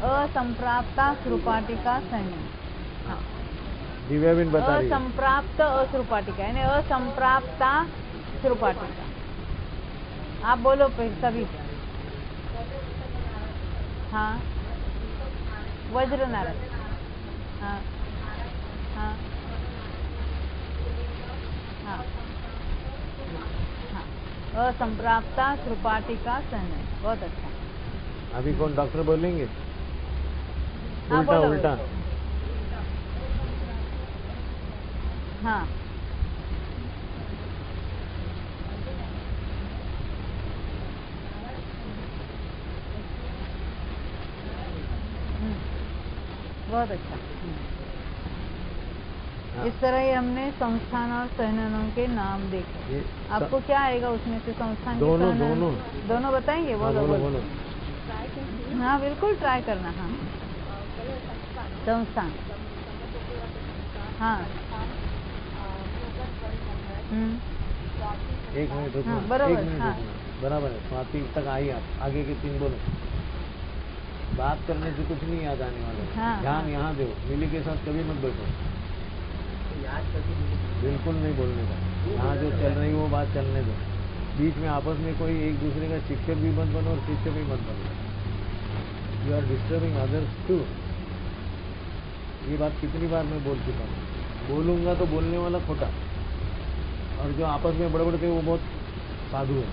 असंप्राप्ता श्रुपाटिका सहनन। हाँ, दिव्या बहन बता रही है। असंप्राप्त अश्रुपाटिका यानी असंप्राप्ता श्रुपाटिका। आप बोलो सभी। हाँ, वज्र नाराज। हाँ हाँ हाँ हाँ, असंप्राप्ता श्रुपाटिका सहनन। बहुत अच्छा। अभी कौन डॉक्टर बोलेंगे? हाँ, उल्टा बोलो, उल्टा। हाँ, बहुत अच्छा। हाँ। इस तरह ही हमने संस्थान और सहननों के नाम देखे। आपको क्या आएगा उसमें से? संस्थान दोनों के दोनों बताएंगे? बोलो बोलो। हाँ बिल्कुल, ट्राई करना। हाँ, संस्थान, हाँ, एक मिनट रुकना। हाँ, बराबर। एक मिनट हाँ, रुकना, बराबर है। स्वाति तक आई आप, आगे के 3 बोलो। बात करने से कुछ नहीं याद आने वाला है। हाँ, ध्यान हाँ। यहाँ दो, मिली के साथ कभी मत बैठो, बिल्कुल नहीं बोलने का। यहाँ जो चल रही वो बात चलने दो। बीच में आपस में कोई एक दूसरे का शिक्षक भी मत बनो और शिष्य भी मत बनो। You are disturbing others too. ये बात कितनी बार मैं बोल चुका हूँ, बोलूंगा तो बोलने वाला खोटा, और जो आपस में बड़े बड़े थे वो बहुत साधु है।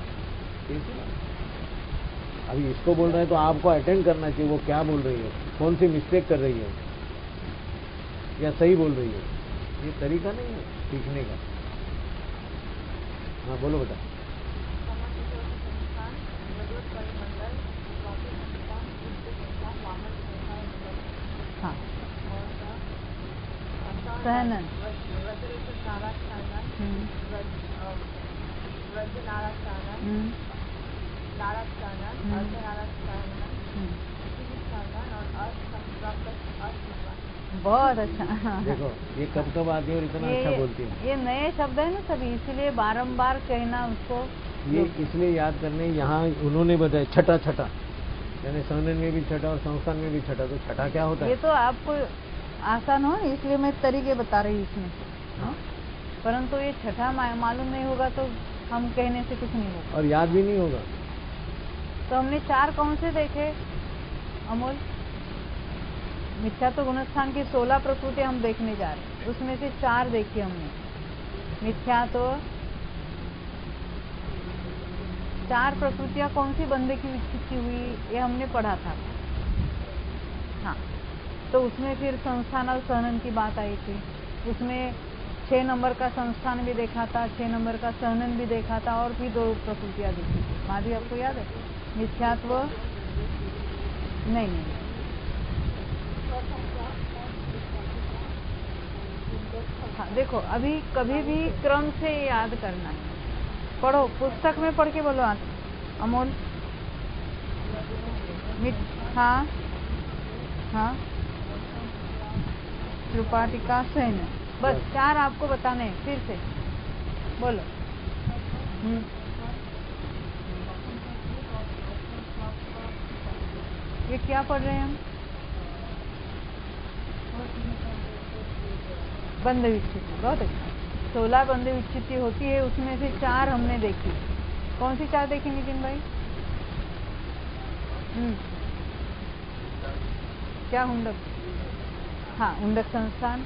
अभी इसको बोल रहे हैं तो आपको अटेंड करना चाहिए, वो क्या बोल रही है, कौन सी मिस्टेक कर रही है या सही बोल रही है। ये तरीका नहीं है सीखने का। हाँ बोलो बेटा। हाँ सहनन बहुत अच्छा। देखो ये कब कब आती है और इतना अच्छा बोलती है। ये नए शब्द है ना सभी, इसलिए बारंबार कहना उसको। ये इसलिए याद करने, यहाँ उन्होंने बताया छठा छठा, यानी सहनन में भी छठा और संस्थान में भी छठा। तो छठा क्या होता है? ये तो आपको आसान हो, इसलिए मैं तरीके बता रही हूँ इसमें। हाँ? परंतु ये छठा मालूम नहीं होगा तो हम कहने से कुछ नहीं होगा, और याद भी नहीं होगा। तो हमने 4 कौन से देखे अमोल? मिथ्या तो गुणस्थान की 16 प्रकृति हम देखने जा रहे हैं, उसमें से 4 देखी हमने। मिथ्या तो 4 प्रकृतियां कौन सी बंदे की विकसित हुई, ये हमने पढ़ा था। हाँ, तो उसमें फिर संस्थान और सहनन की बात आई थी। उसमें 6 नंबर का संस्थान भी देखा था, 6 नंबर का सहनन भी देखा था, और भी 2 प्रकृतियां देखी थी। माधवी आपको याद है? मिथ्यात्व नहीं। हाँ देखो, अभी कभी भी क्रम से याद करना है। पढ़ो, पुस्तक में पढ़ के बोलो अमोल। हाँ हाँ त्रिपाटिका सहनन, बस 4 आपको बताने हैं। फिर से बोलो। ये क्या पढ़ रहे हैं हम? बंध विच्छित्ति, बहुत अच्छा। 16 बंध विच्छित्ति होती है, उसमें से 4 हमने देखी। कौन सी 4 देखी नितिन भाई? क्या? हुंडक। हाँ, हुंडक संस्थान,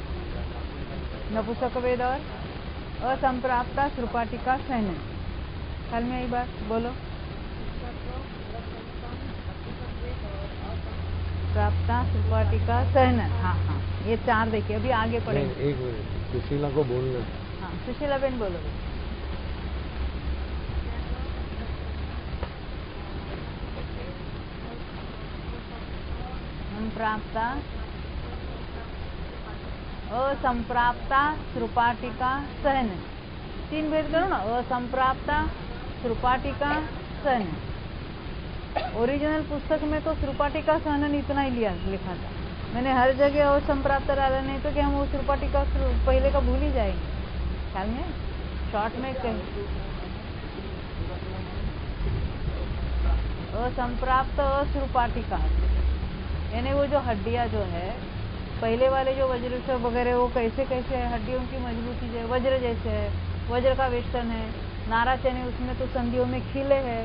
नपुंसक वेद और असंप्राप्ता श्रुपाटिका सहनन। ख्याल में आई बात? बोलो। प्राप्ता श्रुपाटिका सहनन, हाँ हाँ, ये 4 देखिए। अभी आगे पढ़ेंगे। एक मिनट, सुशीला को बोलना। हाँ सुशीला बेन बोलो। प्राप्ता असंप्राप्ता श्रुपाटिका सहनन। 3 भेद करो ना, असंप्राप्ता श्रुपाटिका सहनन। ओरिजिनल पुस्तक में तो श्रुपाटिका सहनन इतना ही लिखा था। मैंने हर जगह असंप्राप्त डाला, नहीं तो कि हम वो श्रुपाटिका पहले का भूल ही जाएंगे। ख्याल में शॉर्ट में कहीं असंप्राप्त अश्रुपाटिका, यानी वो जो हड्डियां जो है, पहले वाले जो वज्र वगैरह, वो कैसे कैसे है, हड्डियों की मजबूती जो वज्र जैसे है, वज्र का वेष्टन है। नाराचने उसमें तो संधियों में खिले है,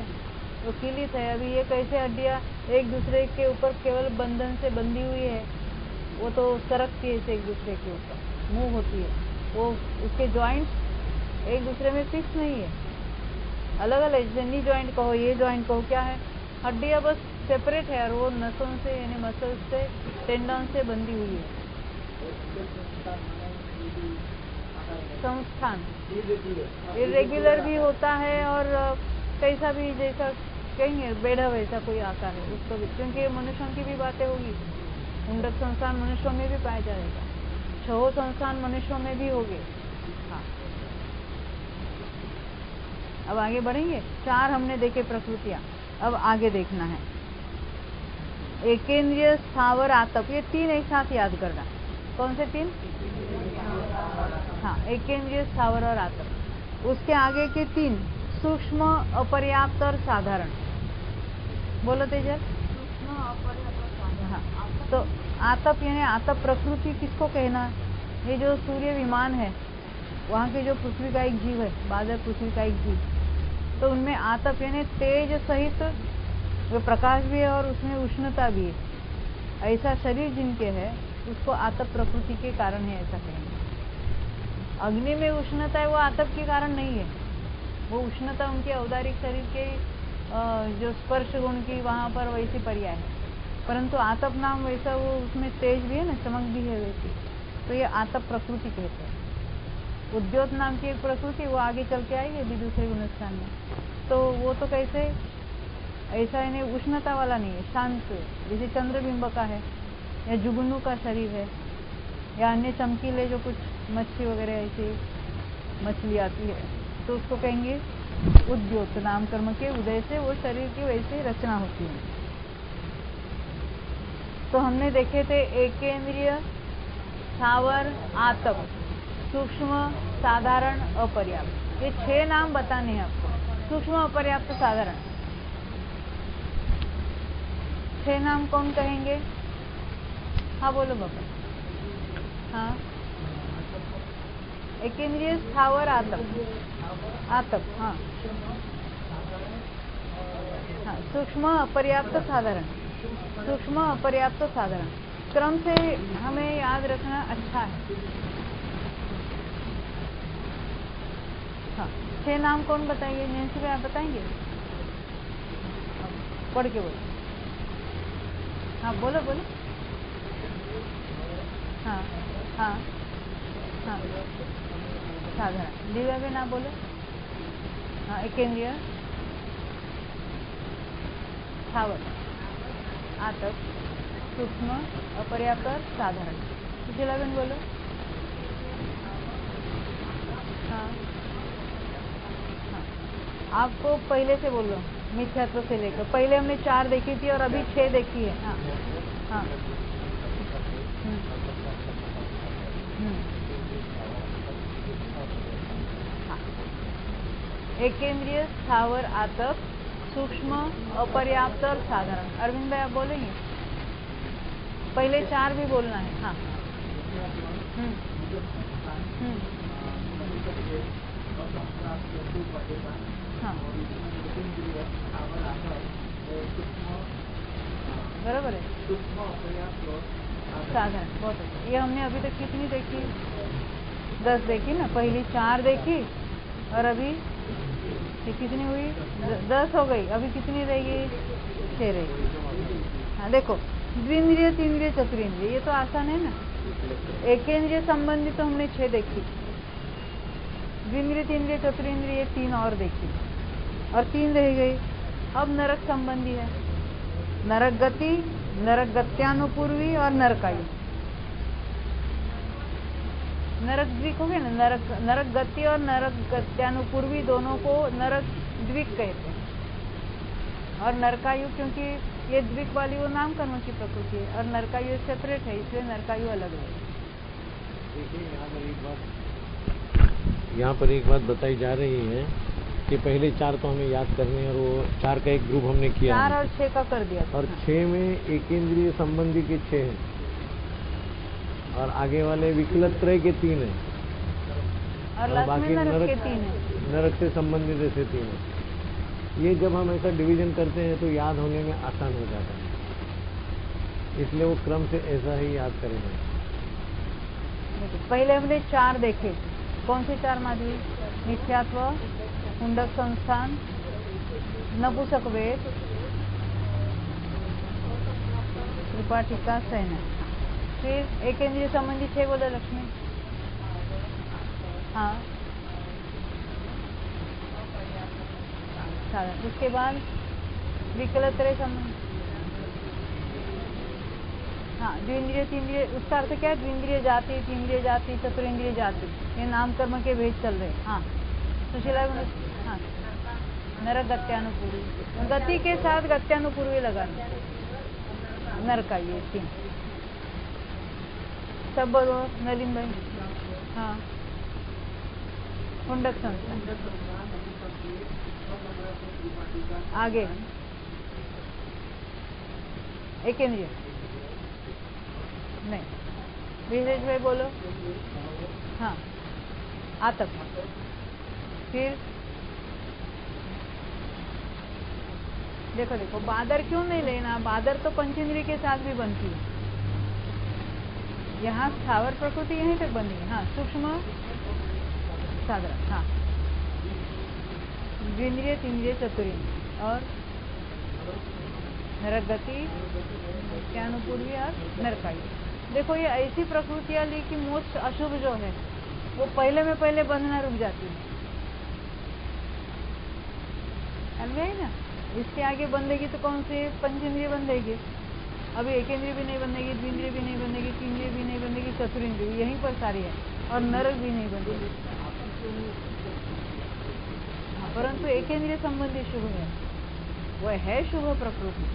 वो किलित है। अभी ये कैसे हड्डियां एक दूसरे के ऊपर केवल बंधन से बंधी हुई है, वो तो सरकती है एक दूसरे के ऊपर, मूव होती है। वो उसके जॉइंट्स एक दूसरे में फिक्स नहीं है, अलग अलग। नी जॉइंट कहो, ये जॉइंट कहो, क्या है, हड्डियां बस सेपरेट है, और वो नसों से यानी मसल्स से, टेंडन से बंधी हुई है। संस्थान इरेग्युलर भी होता है, और कैसा भी, जैसा कहेंगे बेढ़ा वैसा कोई आकार है उसको भी, क्योंकि मनुष्यों की भी बातें होगी। मुंडक संस्थान मनुष्यों में भी पाया जाएगा, 6 संस्थान मनुष्यों में भी होंगे। हाँ, अब आगे बढ़ेंगे। 4 हमने देखे प्रकृतियां, अब आगे देखना है। एकेंद्रिय, स्थावर, आतप, ये 3 एक साथ याद करना। कौन से 3? हाँ, एकेंद्रिय, स्थावर और आतप। उसके आगे के 3 सूक्ष्म, अपर्याप्त और साधारण। बोलो तेजल। सूक्ष्म, अपर्याप्त और साधारण। हाँ, तो आतप यानी आतप प्रकृति किसको कहना? ये जो सूर्य विमान है, वहाँ के जो पृथ्वी का एक जीव है, बादल पृथ्वी का एक जीव, तो उनमें आतप यानी तेज सहित वो प्रकाश भी है और उसमें उष्णता भी है। ऐसा शरीर जिनके है उसको आतप प्रकृति के कारण है, ऐसा कहेंगे। अग्नि में उष्णता है वो आतप के कारण नहीं है, वो उष्णता उनके औदारिक शरीर के जो स्पर्श गुण की वहां पर वैसी पर्याय है, परंतु आतप नाम वैसा वो उसमें तेज भी है ना, चमक भी है वैसी, तो ये आतप प्रकृति कहते हैं। उद्योत नाम की एक प्रकृति वो आगे चल के आएगी अभी दूसरे गुणस्थान में, तो वो तो कैसे ऐसा इन्हें उष्णता वाला नहीं है, शांत, जैसे चंद्रबिंब का है या जुगनू का शरीर है या अन्य चमकीले जो कुछ मच्छी वगैरह ऐसी मछली आती है, तो उसको कहेंगे उद्योत। नाम कर्म के उदय से वो शरीर की वैसे रचना होती है। तो हमने देखे थे एकेंद्रिय, स्थावर, आतप, सूक्ष्म, साधारण, अपर्याप्त, ये 6 नाम बताने हैं आपको। सूक्ष्म, अपर्याप्त, साधारण, 6 नाम कौन कहेंगे? हाँ बोलो बाबा। हाँ, एकेंद्रिय, स्थावर, आतप, आतप, हाँ हाँ, सूक्ष्म, अपर्याप्त, साधारण, सूक्ष्म, अपर्याप्त, साधारण, क्रम से हमें याद रखना अच्छा है। हाँ, 6 नाम कौन बताएंगे? नैन्सी भाई आप बताएंगे? पढ़ के बोलो। हाँ बोलो बोलो। हाँ हाँ हाँ, साधारण। दिव्या भी ना बोलो। हाँ, एकेंद्रिय, स्थावर, आतप, सूक्ष्म, अपर्याप्त, साधारण। सुशीला बहन बोलो। हाँ हाँ, आपको पहले से बोलो, मिथ्यात्व से लेकर पहले हमने 4 देखी थी और अभी 6 देखी है। हाँ हाँ, हाँ, एकेंद्रिय, स्थावर, आतप, सूक्ष्म, अपर्याप्त और साधारण। अरविंद भाई आप बोलेंगे? पहले 4 भी बोलना है। हाँ हाँ, बराबर है, साधारण, बहुत अच्छा। ये हमने अभी तक कितनी देखी? 10 देखी ना, पहली 4 देखी और अभी ये कितनी हुई? 10 हो गई। अभी कितनी रहेगी? 6 रहेगी। हाँ देखो, द्विंद्रिय, तीन्द्रिय, चतुरेंद्रिय, ये तो आसान है ना। एकेंद्रिय संबंधी तो हमने 6 देखी, द्विंद्रिय, तीन्द्रिय, चतुरेंद्रिय 3 और देखी और 3 रह गई। अब नरक संबंधी है, नरक गति, नरक गत्यानुपूर्वी और नरकायु। नरक द्विक हो गए ना, नरक गति और नरक गत्यानुपूर्वी दोनों को नरक द्विक कहते हैं। और नरकायु, क्योंकि ये द्विक वाली वो नाम कर्म की प्रकृति है और नरकायु सेपरेट है, इसलिए नरकायु अलग है। देखिए यहाँ पर एक बात बताई जा रही है कि पहले 4 तो हमें याद करने हैं और वो 4 का एक ग्रुप हमने किया 4 और 6 का कर दिया और 6 में एकेंद्रिय संबंधी के 6 हैं और आगे वाले विकलत त्रय के 3 हैं और बाकी नरक के 3 हैं, नरक से संबंधित ऐसे 3 हैं। ये जब हम ऐसा डिवीजन करते हैं तो याद होने में आसान हो जाता है, इसलिए वो क्रम से ऐसा ही याद करेंगे। पहले हमने 4 देखे, कौन से 4 माधवी? मिथ्यात्व, मुंडक संस्थान, नपुंसक वेद, त्रिपाठिका, सेना। फिर एकेंद्रिय संबंधी 6 बोले लक्ष्मी। हाँ, साधारण। उसके बाद विकलत्रय संबंध, हाँ, द्विंद्रिय, तीन्द्रिय, उसका अर्थ क्या है? द्विंद्रिय जाति, तीन्द्रिय जाति, चतुरेंद्रिय जाति, ये नाम कर्म के भेद चल रहे हैं। हाँ सुशीला, हाँ, नरक गत्यानुपूर्वी, गति के साथ गत्यानुपूर्वी लगाना, नरकायु, ये 3 सब बोलो। नलिन भाई। हाँ, मुंडक संस्थान, आगे एकेंद्रिय नहीं, विशेष भाई बोलो। हाँ, आतप, फिर देखो देखो, बादर क्यों नहीं लेना? बादर तो पंचेंद्रिय के साथ भी बनती है, यहाँ स्थावर प्रकृति यहीं तक बनी है। हाँ, सूक्ष्म साधारण। हाँ, द्विंद्रिय, तीन्द्रिय, चतुरिंद्रिय और नरक गति, ज्ञानपूर्वी और नरकाई। देखो ये ऐसी प्रकृतियां ली कि मोक्ष अशुभ जो है वो पहले में पहले बंधना रुक जाती है। समझे ना? इसके आगे बंधेगी तो कौन से पंचेंद्रिय बंधेगी? अभी एक इंद्रिय भी नहीं बंधेगी, द्विंद्रिय भी नहीं बंधेगी, तीन्द्रिय भी नहीं बंधेगी, चतुरिंद्रिय भी यहीं पर सारी है और नरक भी नहीं बंधेगी। परंतु एक इंद्रिय संबंधी शुभ है, वह है शुभ प्रकृति।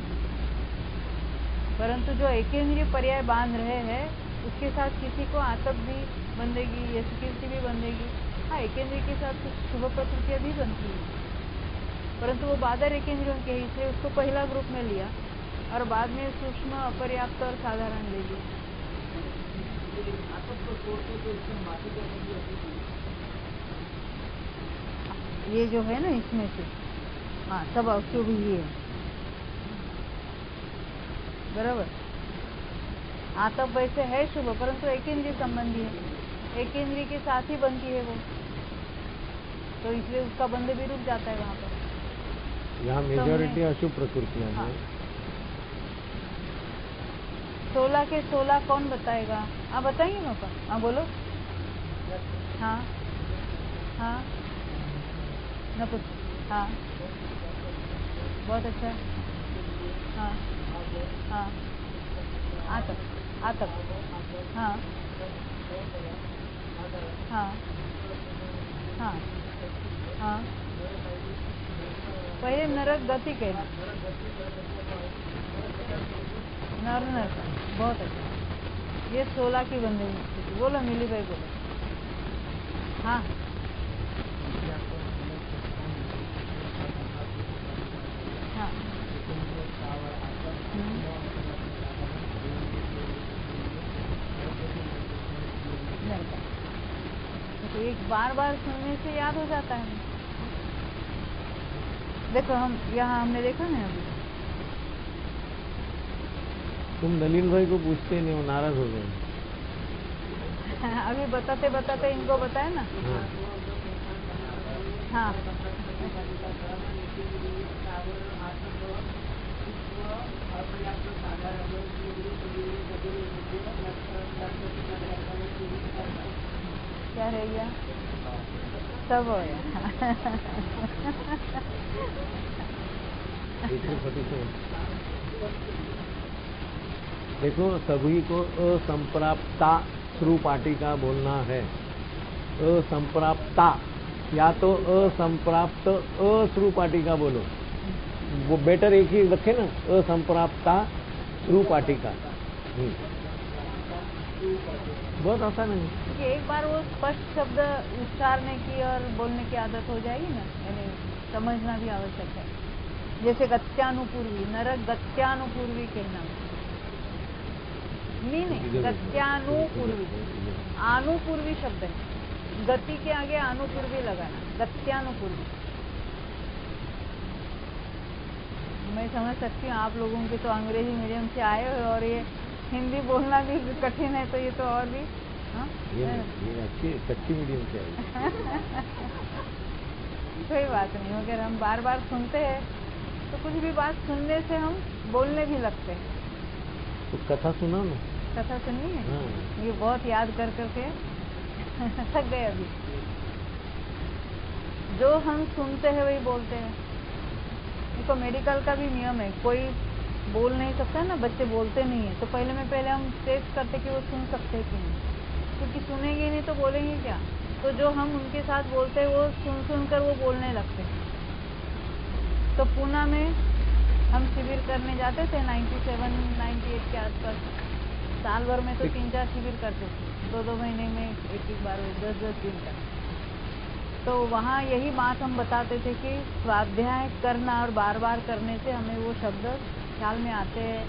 परंतु जो एक इंद्रिय पर्याय बांध रहे हैं उसके साथ किसी को आतप भी बंधेगी, या कीर्ति भी बंधेगी। हाँ, एक इंद्रिय के साथ कुछ शुभ प्रकृतियां भी बनती है, परंतु वो बादर एक इंद्रियों के, इसलिए उसको पहला ग्रुप में लिया और बाद में सूक्ष्म, अपर्याप्त और साधारण ले लिया। ये जो है ना इसमें से, हाँ, सब अशुभ ही है, बराबर। आतप वैसे है शुभ, परंतु एक इंद्रिय संबंधी है, एक इंद्रिय के साथ ही बनती है वो, तो इसलिए उसका बंध भी रुक जाता है वहां पर। यहाँ मेजॉरिटी अशुभ प्रकृतियां हैं। 16 के 16 कौन बताएगा? आप बताएंगे ना? हाँ बोलो। हाँ हाँ न कुछ। हाँ, बहुत अच्छा। हाँ हाँ, आतप, आतप। हाँ हाँ हाँ हाँ। पहले नरक गति कहना, नर, बहुत अच्छा। ये 16 की बंधेगी स्थिति। बोलो मिली भाई, बोलो। हाँ, हाँ। तो एक बार बार सुनने से याद हो जाता है। देखो हम यहाँ हमने देखा ना अभी, तुम नलिन भाई को पूछते नहीं, वो नाराज हो गए। अभी बताते बताते इनको बताए ना। हाँ, क्या रह गया? सब हो गया। देखो, सभी को असंप्राप्ता श्रुपाटिका बोलना है। असंप्राप्ता, या तो असंप्राप्त अश्रुपाटिका बोलो, वो बेटर एक ही रखे ना, असंप्राप्ता श्रुपाटिका। बहुत आसान है कि एक बार वो स्पष्ट शब्द उच्चारने की और बोलने की आदत हो जाएगी ना, यानी समझना भी आवश्यक है। जैसे गत्यानुपूर्वी, नरक गत्यानुपूर्वी कहना, नहीं, गत्यानुपूर्वी, आनुपूर्वी शब्द है, गति के आगे आनुपूर्वी लगाना, गत्यानुपूर्वी। मैं समझ सकती हूँ आप लोगों के तो अंग्रेजी मीडियम से आए हो और ये हिंदी बोलना भी कठिन है, तो ये तो और भी। हाँ, ये अच्छी कच्ची मीडियम से आई। कोई बात नहीं, अगर हम बार बार सुनते हैं तो कुछ भी बात सुनने से हम बोलने भी लगते हैं। तो कथा सुना ना, कथा सुनी है। हाँ। ये बहुत याद कर करके थक गए अभी। जो हम सुनते हैं वही बोलते हैं। देखो मेडिकल का भी नियम है, कोई बोल नहीं सकता ना, बच्चे बोलते नहीं है, तो पहले में पहले हम टेस्ट करते कि वो सुन सकते हैं कि नहीं, क्योंकि सुनेंगे नहीं तो बोलेंगे क्या। तो जो हम उनके साथ बोलते हैं वो सुन सुनकर वो बोलने लगते हैं। तो पूना में हम शिविर करने जाते थे 97-98 के आसपास, साल भर में तो 3-4 शिविर करते थे, 2-2 महीने में एक बार, 10-10 दिन तक। तो वहाँ यही बात हम बताते थे कि स्वाध्याय करना और बार बार करने से हमें वो शब्द ख्याल में आते हैं,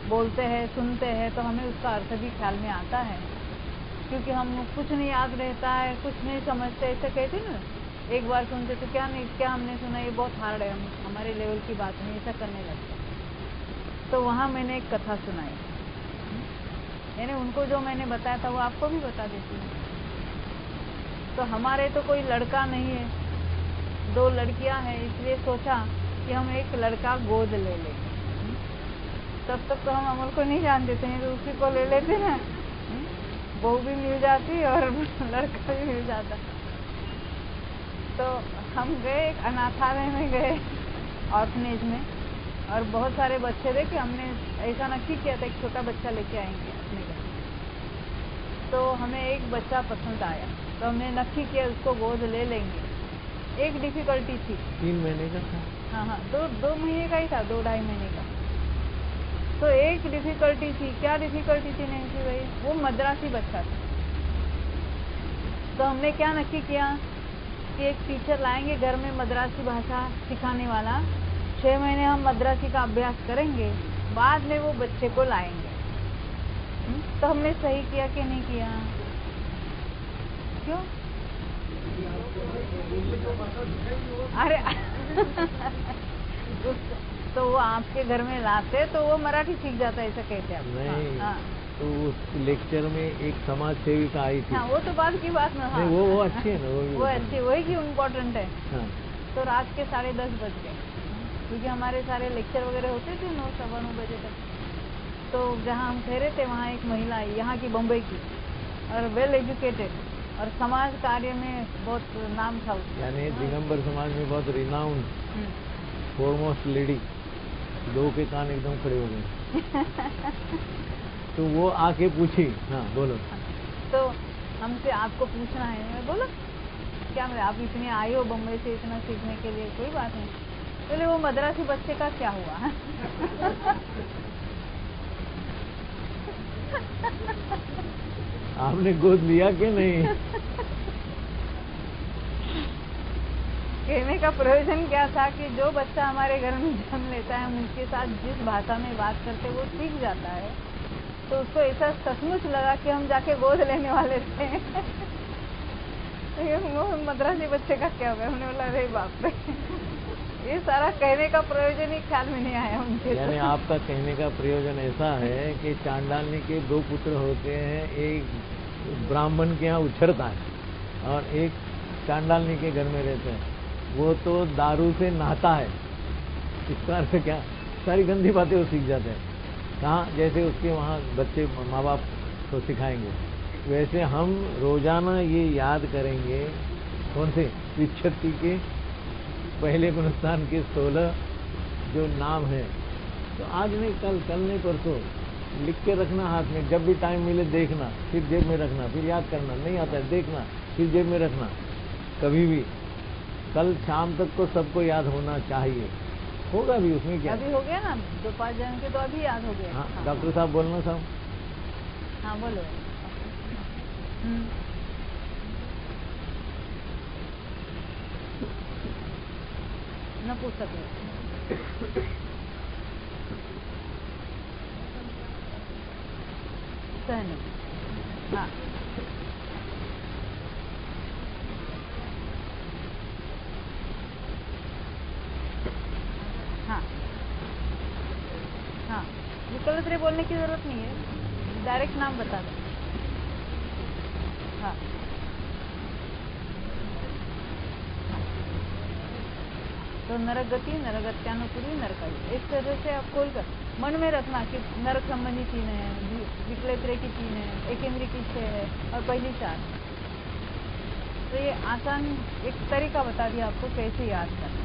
बोलते हैं, सुनते हैं, तो हमें उसका अर्थ भी ख्याल में आता है। क्योंकि हम कुछ नहीं याद रहता है, कुछ नहीं समझते, ऐसा कहते ना, एक बार सुनते तो क्या नहीं, क्या हमने सुना, ये बहुत हार्ड है, हमारे लेवल की बात नहीं, ऐसा करने लगता। तो वहाँ मैंने एक कथा सुनाई। यानी उनको जो मैंने बताया था वो आपको भी बता देती हूँ। तो हमारे तो कोई लड़का नहीं है, 2 लड़कियां हैं, इसलिए सोचा कि हम एक लड़का गोद ले लें। तब तक तो हम अमल को नहीं जानते थे, तो उसी को ले लेते ना, बहू भी मिल जाती और लड़का भी मिल जाता। तो हम गए, एक अनाथालय में गए, ऑर्फनेज में, और बहुत सारे बच्चे थे कि हमने ऐसा नक्की किया था एक छोटा बच्चा लेके आएंगे अपने घर। तो हमें एक बच्चा पसंद आया, तो हमने नक्की किया उसको गोद ले लेंगे। एक डिफिकल्टी थी, 3 महीने का था। हाँ, 2 महीने का ही था, 2-2.5 महीने का। तो एक डिफिकल्टी थी। क्या डिफिकल्टी थी नैन्सी भाई? वो मद्रासी बच्चा था। तो हमने क्या नक्की किया कि एक टीचर लाएंगे घर में, मद्रासी भाषा सिखाने वाला। 6 महीने हम मद्रासी का अभ्यास करेंगे, बाद में वो बच्चे को लाएंगे। तो हमने सही किया कि नहीं किया? क्यों? अरे तो वो आपके घर में लाते तो वो मराठी सीख जाता है, ऐसा कहते हैं आप? नहीं, हाँ। तो उस लेक्चर में एक समाज सेविका आई थी। हाँ, वो तो बाद की बात ना। हाँ, नहीं, वो अच्छी है ना, वो अच्छी, वही की इम्पोर्टेंट है। हाँ। तो रात के 10:30 बज गए, क्योंकि हमारे सारे लेक्चर वगैरह होते थे 9-9 बजे तक। तो जहाँ हम ठहरे थे वहाँ एक महिला आई, यहाँ की, बम्बई की, और वेल एजुकेटेड, और समाज कार्य में बहुत नाम था उसका। यानी दिगंबर समाज में बहुत रिनाउंड फोरमोस्ट लेडी। 2 के कान एकदम खड़े हो गए। तो वो आके पूछी, हाँ बोलो। तो हमसे आपको पूछना है। मैं बोला क्या, मैं आप इतनी आई हो बम्बई से इतना सीखने के लिए? कोई बात नहीं। बोले वो मद्रासी बच्चे का क्या हुआ? आपने गोद लिया कि नहीं? कहने का प्रयोजन क्या था कि जो बच्चा हमारे घर में जन्म लेता है, हम उसके साथ जिस भाषा में बात करते वो सीख जाता है। तो उसको ऐसा सचमुच लगा कि हम जाके गोद लेने वाले थे। वो मद्रासी बच्चे का क्या हुआ? हमने बोला अरे बाप रे, ये सारा कहने का प्रयोजन ही ख्याल में नहीं आया उनके। यानी आपका कहने का प्रयोजन ऐसा है कि चांडालनी के 2 पुत्र होते हैं, एक ब्राह्मण के यहाँ उछरता है और एक चांडालनी के घर में रहते हैं। वो तो दारू से नहाता है, इसका अर्थ क्या? सारी गंदी बातें वो सीख जाते हैं। कहाँ? जैसे उसके वहाँ बच्चे माँ बाप तो सिखाएंगे, वैसे हम रोजाना ये याद करेंगे। कौन से? विच्छत्ति के पहले गुणस्थान के 16 जो नाम है। तो आज नहीं, कल नहीं, परसों लिख के रखना हाथ में। जब भी टाइम मिले देखना, फिर जेब में रखना, फिर याद करना। नहीं आता है देखना, फिर जेब में रखना। कभी भी कल शाम तक को सबको याद होना चाहिए। होगा भी, उसमें क्या? अभी हो गया ना 2-5 जन के, तो अभी याद हो गया। हाँ, डॉक्टर साहब बोलना साहब। हाँ बोलो। नपुंसक सहन। हाँ, हाँ, हाँ, विकल्प बोलने की जरूरत नहीं है, डायरेक्ट नाम बता दो। हाँ, तो नरगति, नरगत्यानुकूली, नरकायु, इस तरह से आप खोल कर मन में रखना कि नरक संबंधी 3 है, विकलेत्रे की 3 है, एकेंद्री की 6 है और पहली 4। तो ये आसान एक तरीका बता दिया आपको कैसे याद करना।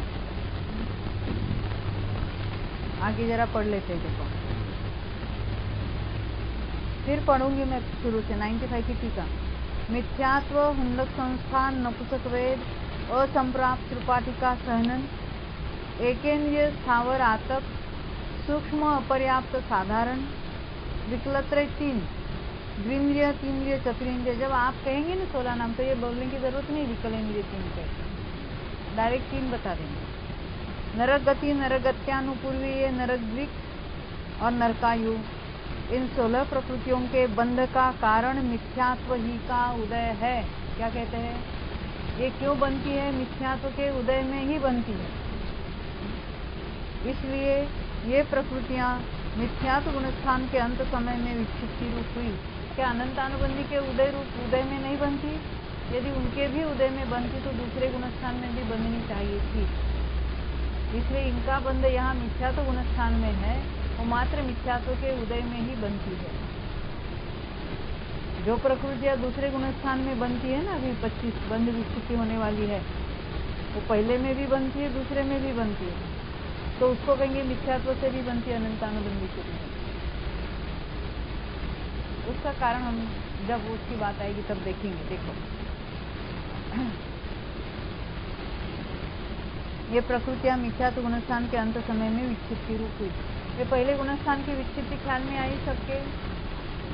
आगे जरा पढ़ लेते हैं, देखो फिर पढ़ूंगी मैं शुरू से। 95 की टीका। मिथ्यात्व, हुंडक संस्थान, नपुंसक वेद, असंप्राप्त त्रिपाटिका सहनन, एकेंद्रिय स्थावर आतप, सूक्ष्म अपर्याप्त साधारण, विकलत्र 3, द्विंद्रिय, तीन्द्रिय, चतुरिंद्रिय। जब आप कहेंगे ना 16 नाम, तो ये बोलने की जरूरत नहीं विकलेंद्रिय 3 कहते, डायरेक्ट 3 बता देंगे। नरक गति, नरगत्यानुपूर्वी, नरद्विक और नरकायु, इन 16 प्रकृतियों के बंध का कारण मिथ्यात्व ही का उदय है। क्या कहते हैं? ये क्यों बनती है? मिथ्यात्व के उदय में ही बनती है। इसलिए ये प्रकृतियां मिथ्यात्व गुणस्थान के अंत समय में विक्षिप्ति रूप हुई। क्या अनंतानुबंधी के उदय रूप उदय में नहीं बनती? यदि उनके भी उदय में बनती तो दूसरे गुणस्थान में भी बननी चाहिए थी। इसलिए इनका बंध यहाँ मिथ्यात्व गुणस्थान में है, वो मात्र मिथ्यात्व के उदय में ही बनती है। जो प्रकृतियां दूसरे गुणस्थान में बनती है ना, अभी 25 बंध विक्षिप्ति होने वाली है, वो पहले में भी बनती है, दूसरे में भी बनती है, तो उसको कहेंगे मिथ्यात्व से भी बनती है, अनंतानुबंधी से भी। उसका कारण हम जब उसकी बात आएगी तब देखेंगे। देखो, ये प्रकृतियां मिथ्यात्व गुणस्थान के अंत समय में विक्षिप्ति रूप हुई। ये पहले गुणस्थान की विक्षिप्ति ख्याल में आई सबके।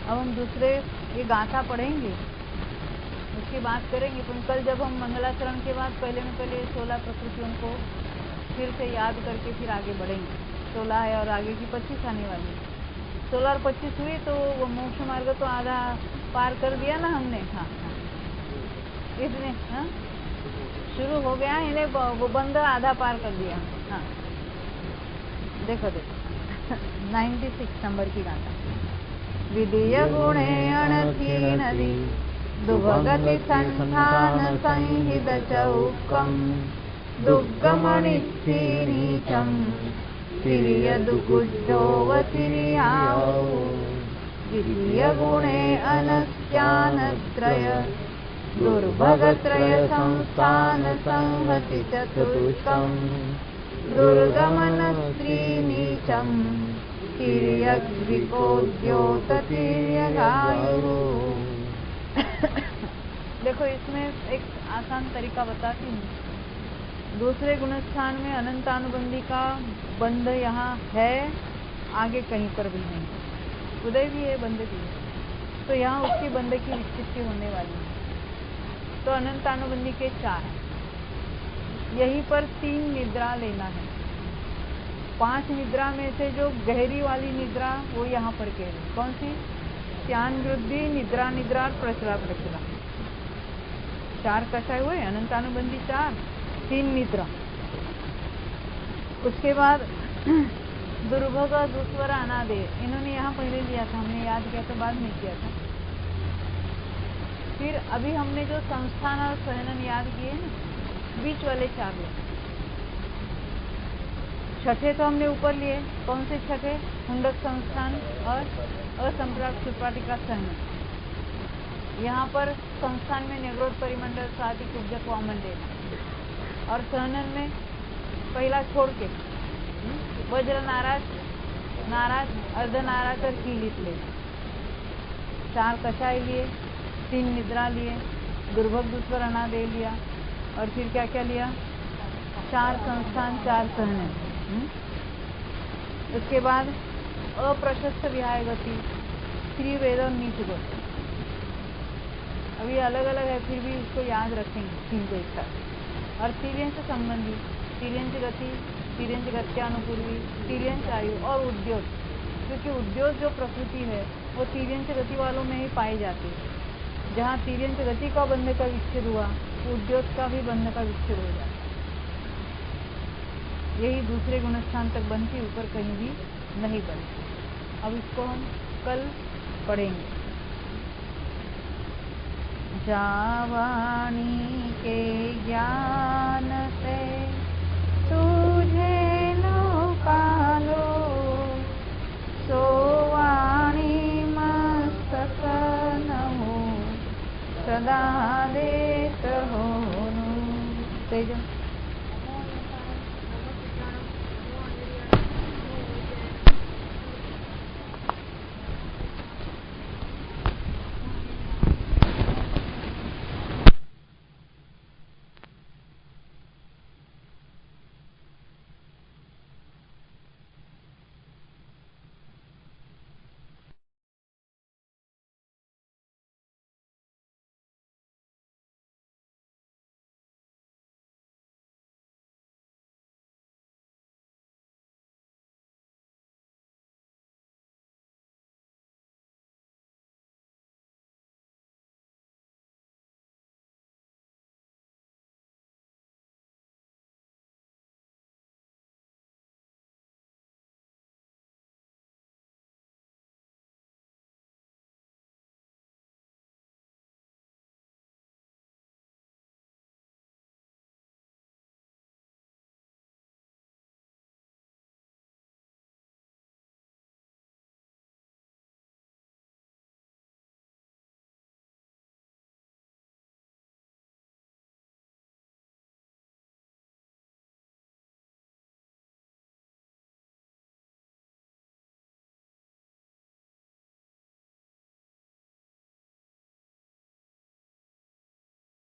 अब हम दूसरे ये गाथा पढ़ेंगे, उसकी बात करेंगे। पर कल जब हम मंगलाचरण के बाद पहले 16 प्रकृतियों को फिर से याद करके फिर आगे बढ़ेंगे। 16 है और आगे की 25 आने वाली। 16 और 25 हुई तो वो मोक्ष मार्ग तो आधा पार कर दिया ना हमने। हाँ, इसने शुरू हो गया, इन्हें वो बंद आधा पार कर दिया। हाँ, देखो 96 नंबर की गाथा। विधेय गुणे अणथीनदि दुभगति संधान संहित चौकम दुग्गमणिनीचम तिर्यदुकुजोवतिर्याओ द्वितीय गुणे अनस्यानत्रय दुर्भगत्रय संस्थान संहति चतुष्कम दुर्गमन स्त्रीनीचम तिर्यग्विकोद्योततिर्यगायु। देखो, इसमें एक आसान तरीका बताती हूँ। दूसरे गुणस्थान में अनंतानुबंधी का बंध यहाँ है, आगे कहीं पर भी नहीं। उदय भी है, बंध भी है, तो यहाँ उसकी बंध की विक्षिप्ति होने वाली है। तो अनंतानुबंधी के 4, यहीं पर 3 निद्रा लेना है। 5 निद्रा में से जो गहरी वाली निद्रा वो यहाँ पर कह रही। कौन सी? ध्यान वृद्धि, निद्रा निद्रा और प्रचरा प्रचरा। 4 कषाय हुए, अनंतानुबंधी 4, 3 निद्रा। उसके बाद दुर्भग दुस्वर अनादे, इन्होंने यहाँ पहले लिया था, हमने याद किया था, बाद में किया था। फिर अभी हमने जो संस्थान और सहनन याद किए ना, बीच वाले 4 लोग। छठे तो हमने ऊपर लिए, कौन से छठे? हुंडक संस्थान और असंप्राप्त सुपाटिका सहनन। यहाँ पर संस्थान में निग्रोध परिमंडल साधिक उपजक वामन लेना, और सहनन में पहला छोड़ के वज्र नाराज, नाराज, अर्धनाराज और कीलित ले। 4 कषाय लिए, 3 निद्रा लिए, दुर्भग दुस्वर अनादे लिया, और फिर क्या क्या लिया? 4 संस्थान, 4 सहनन। उसके बाद अप्रशस्त विहाय गति, श्री वेद और नीच गति। अभी अलग अलग है, फिर भी उसको याद रखेंगे 3 को एक साथ। और तिर्यंश संबंधी, तिर्यंश गति, तिर्यंश गत्यानुपूर्वी, तिर्यंश आयु और उद्योग। क्योंकि उद्योग जो प्रकृति है वो तिर्यंश गति वालों में ही पाई जाती है। जहाँ तिर्यंश गति का बंध का विच्छेद हुआ, उद्योग का भी बंध का विच्छेद हो जाता है। यही दूसरे गुणस्थान तक बनती, ऊपर कहीं भी नहीं बनती। अब इसको हम कल पढ़ेंगे। जावाणी के ज्ञान से तुझे लोकालो, सोवाणी मस्तक नमो सदा देत हो। तेज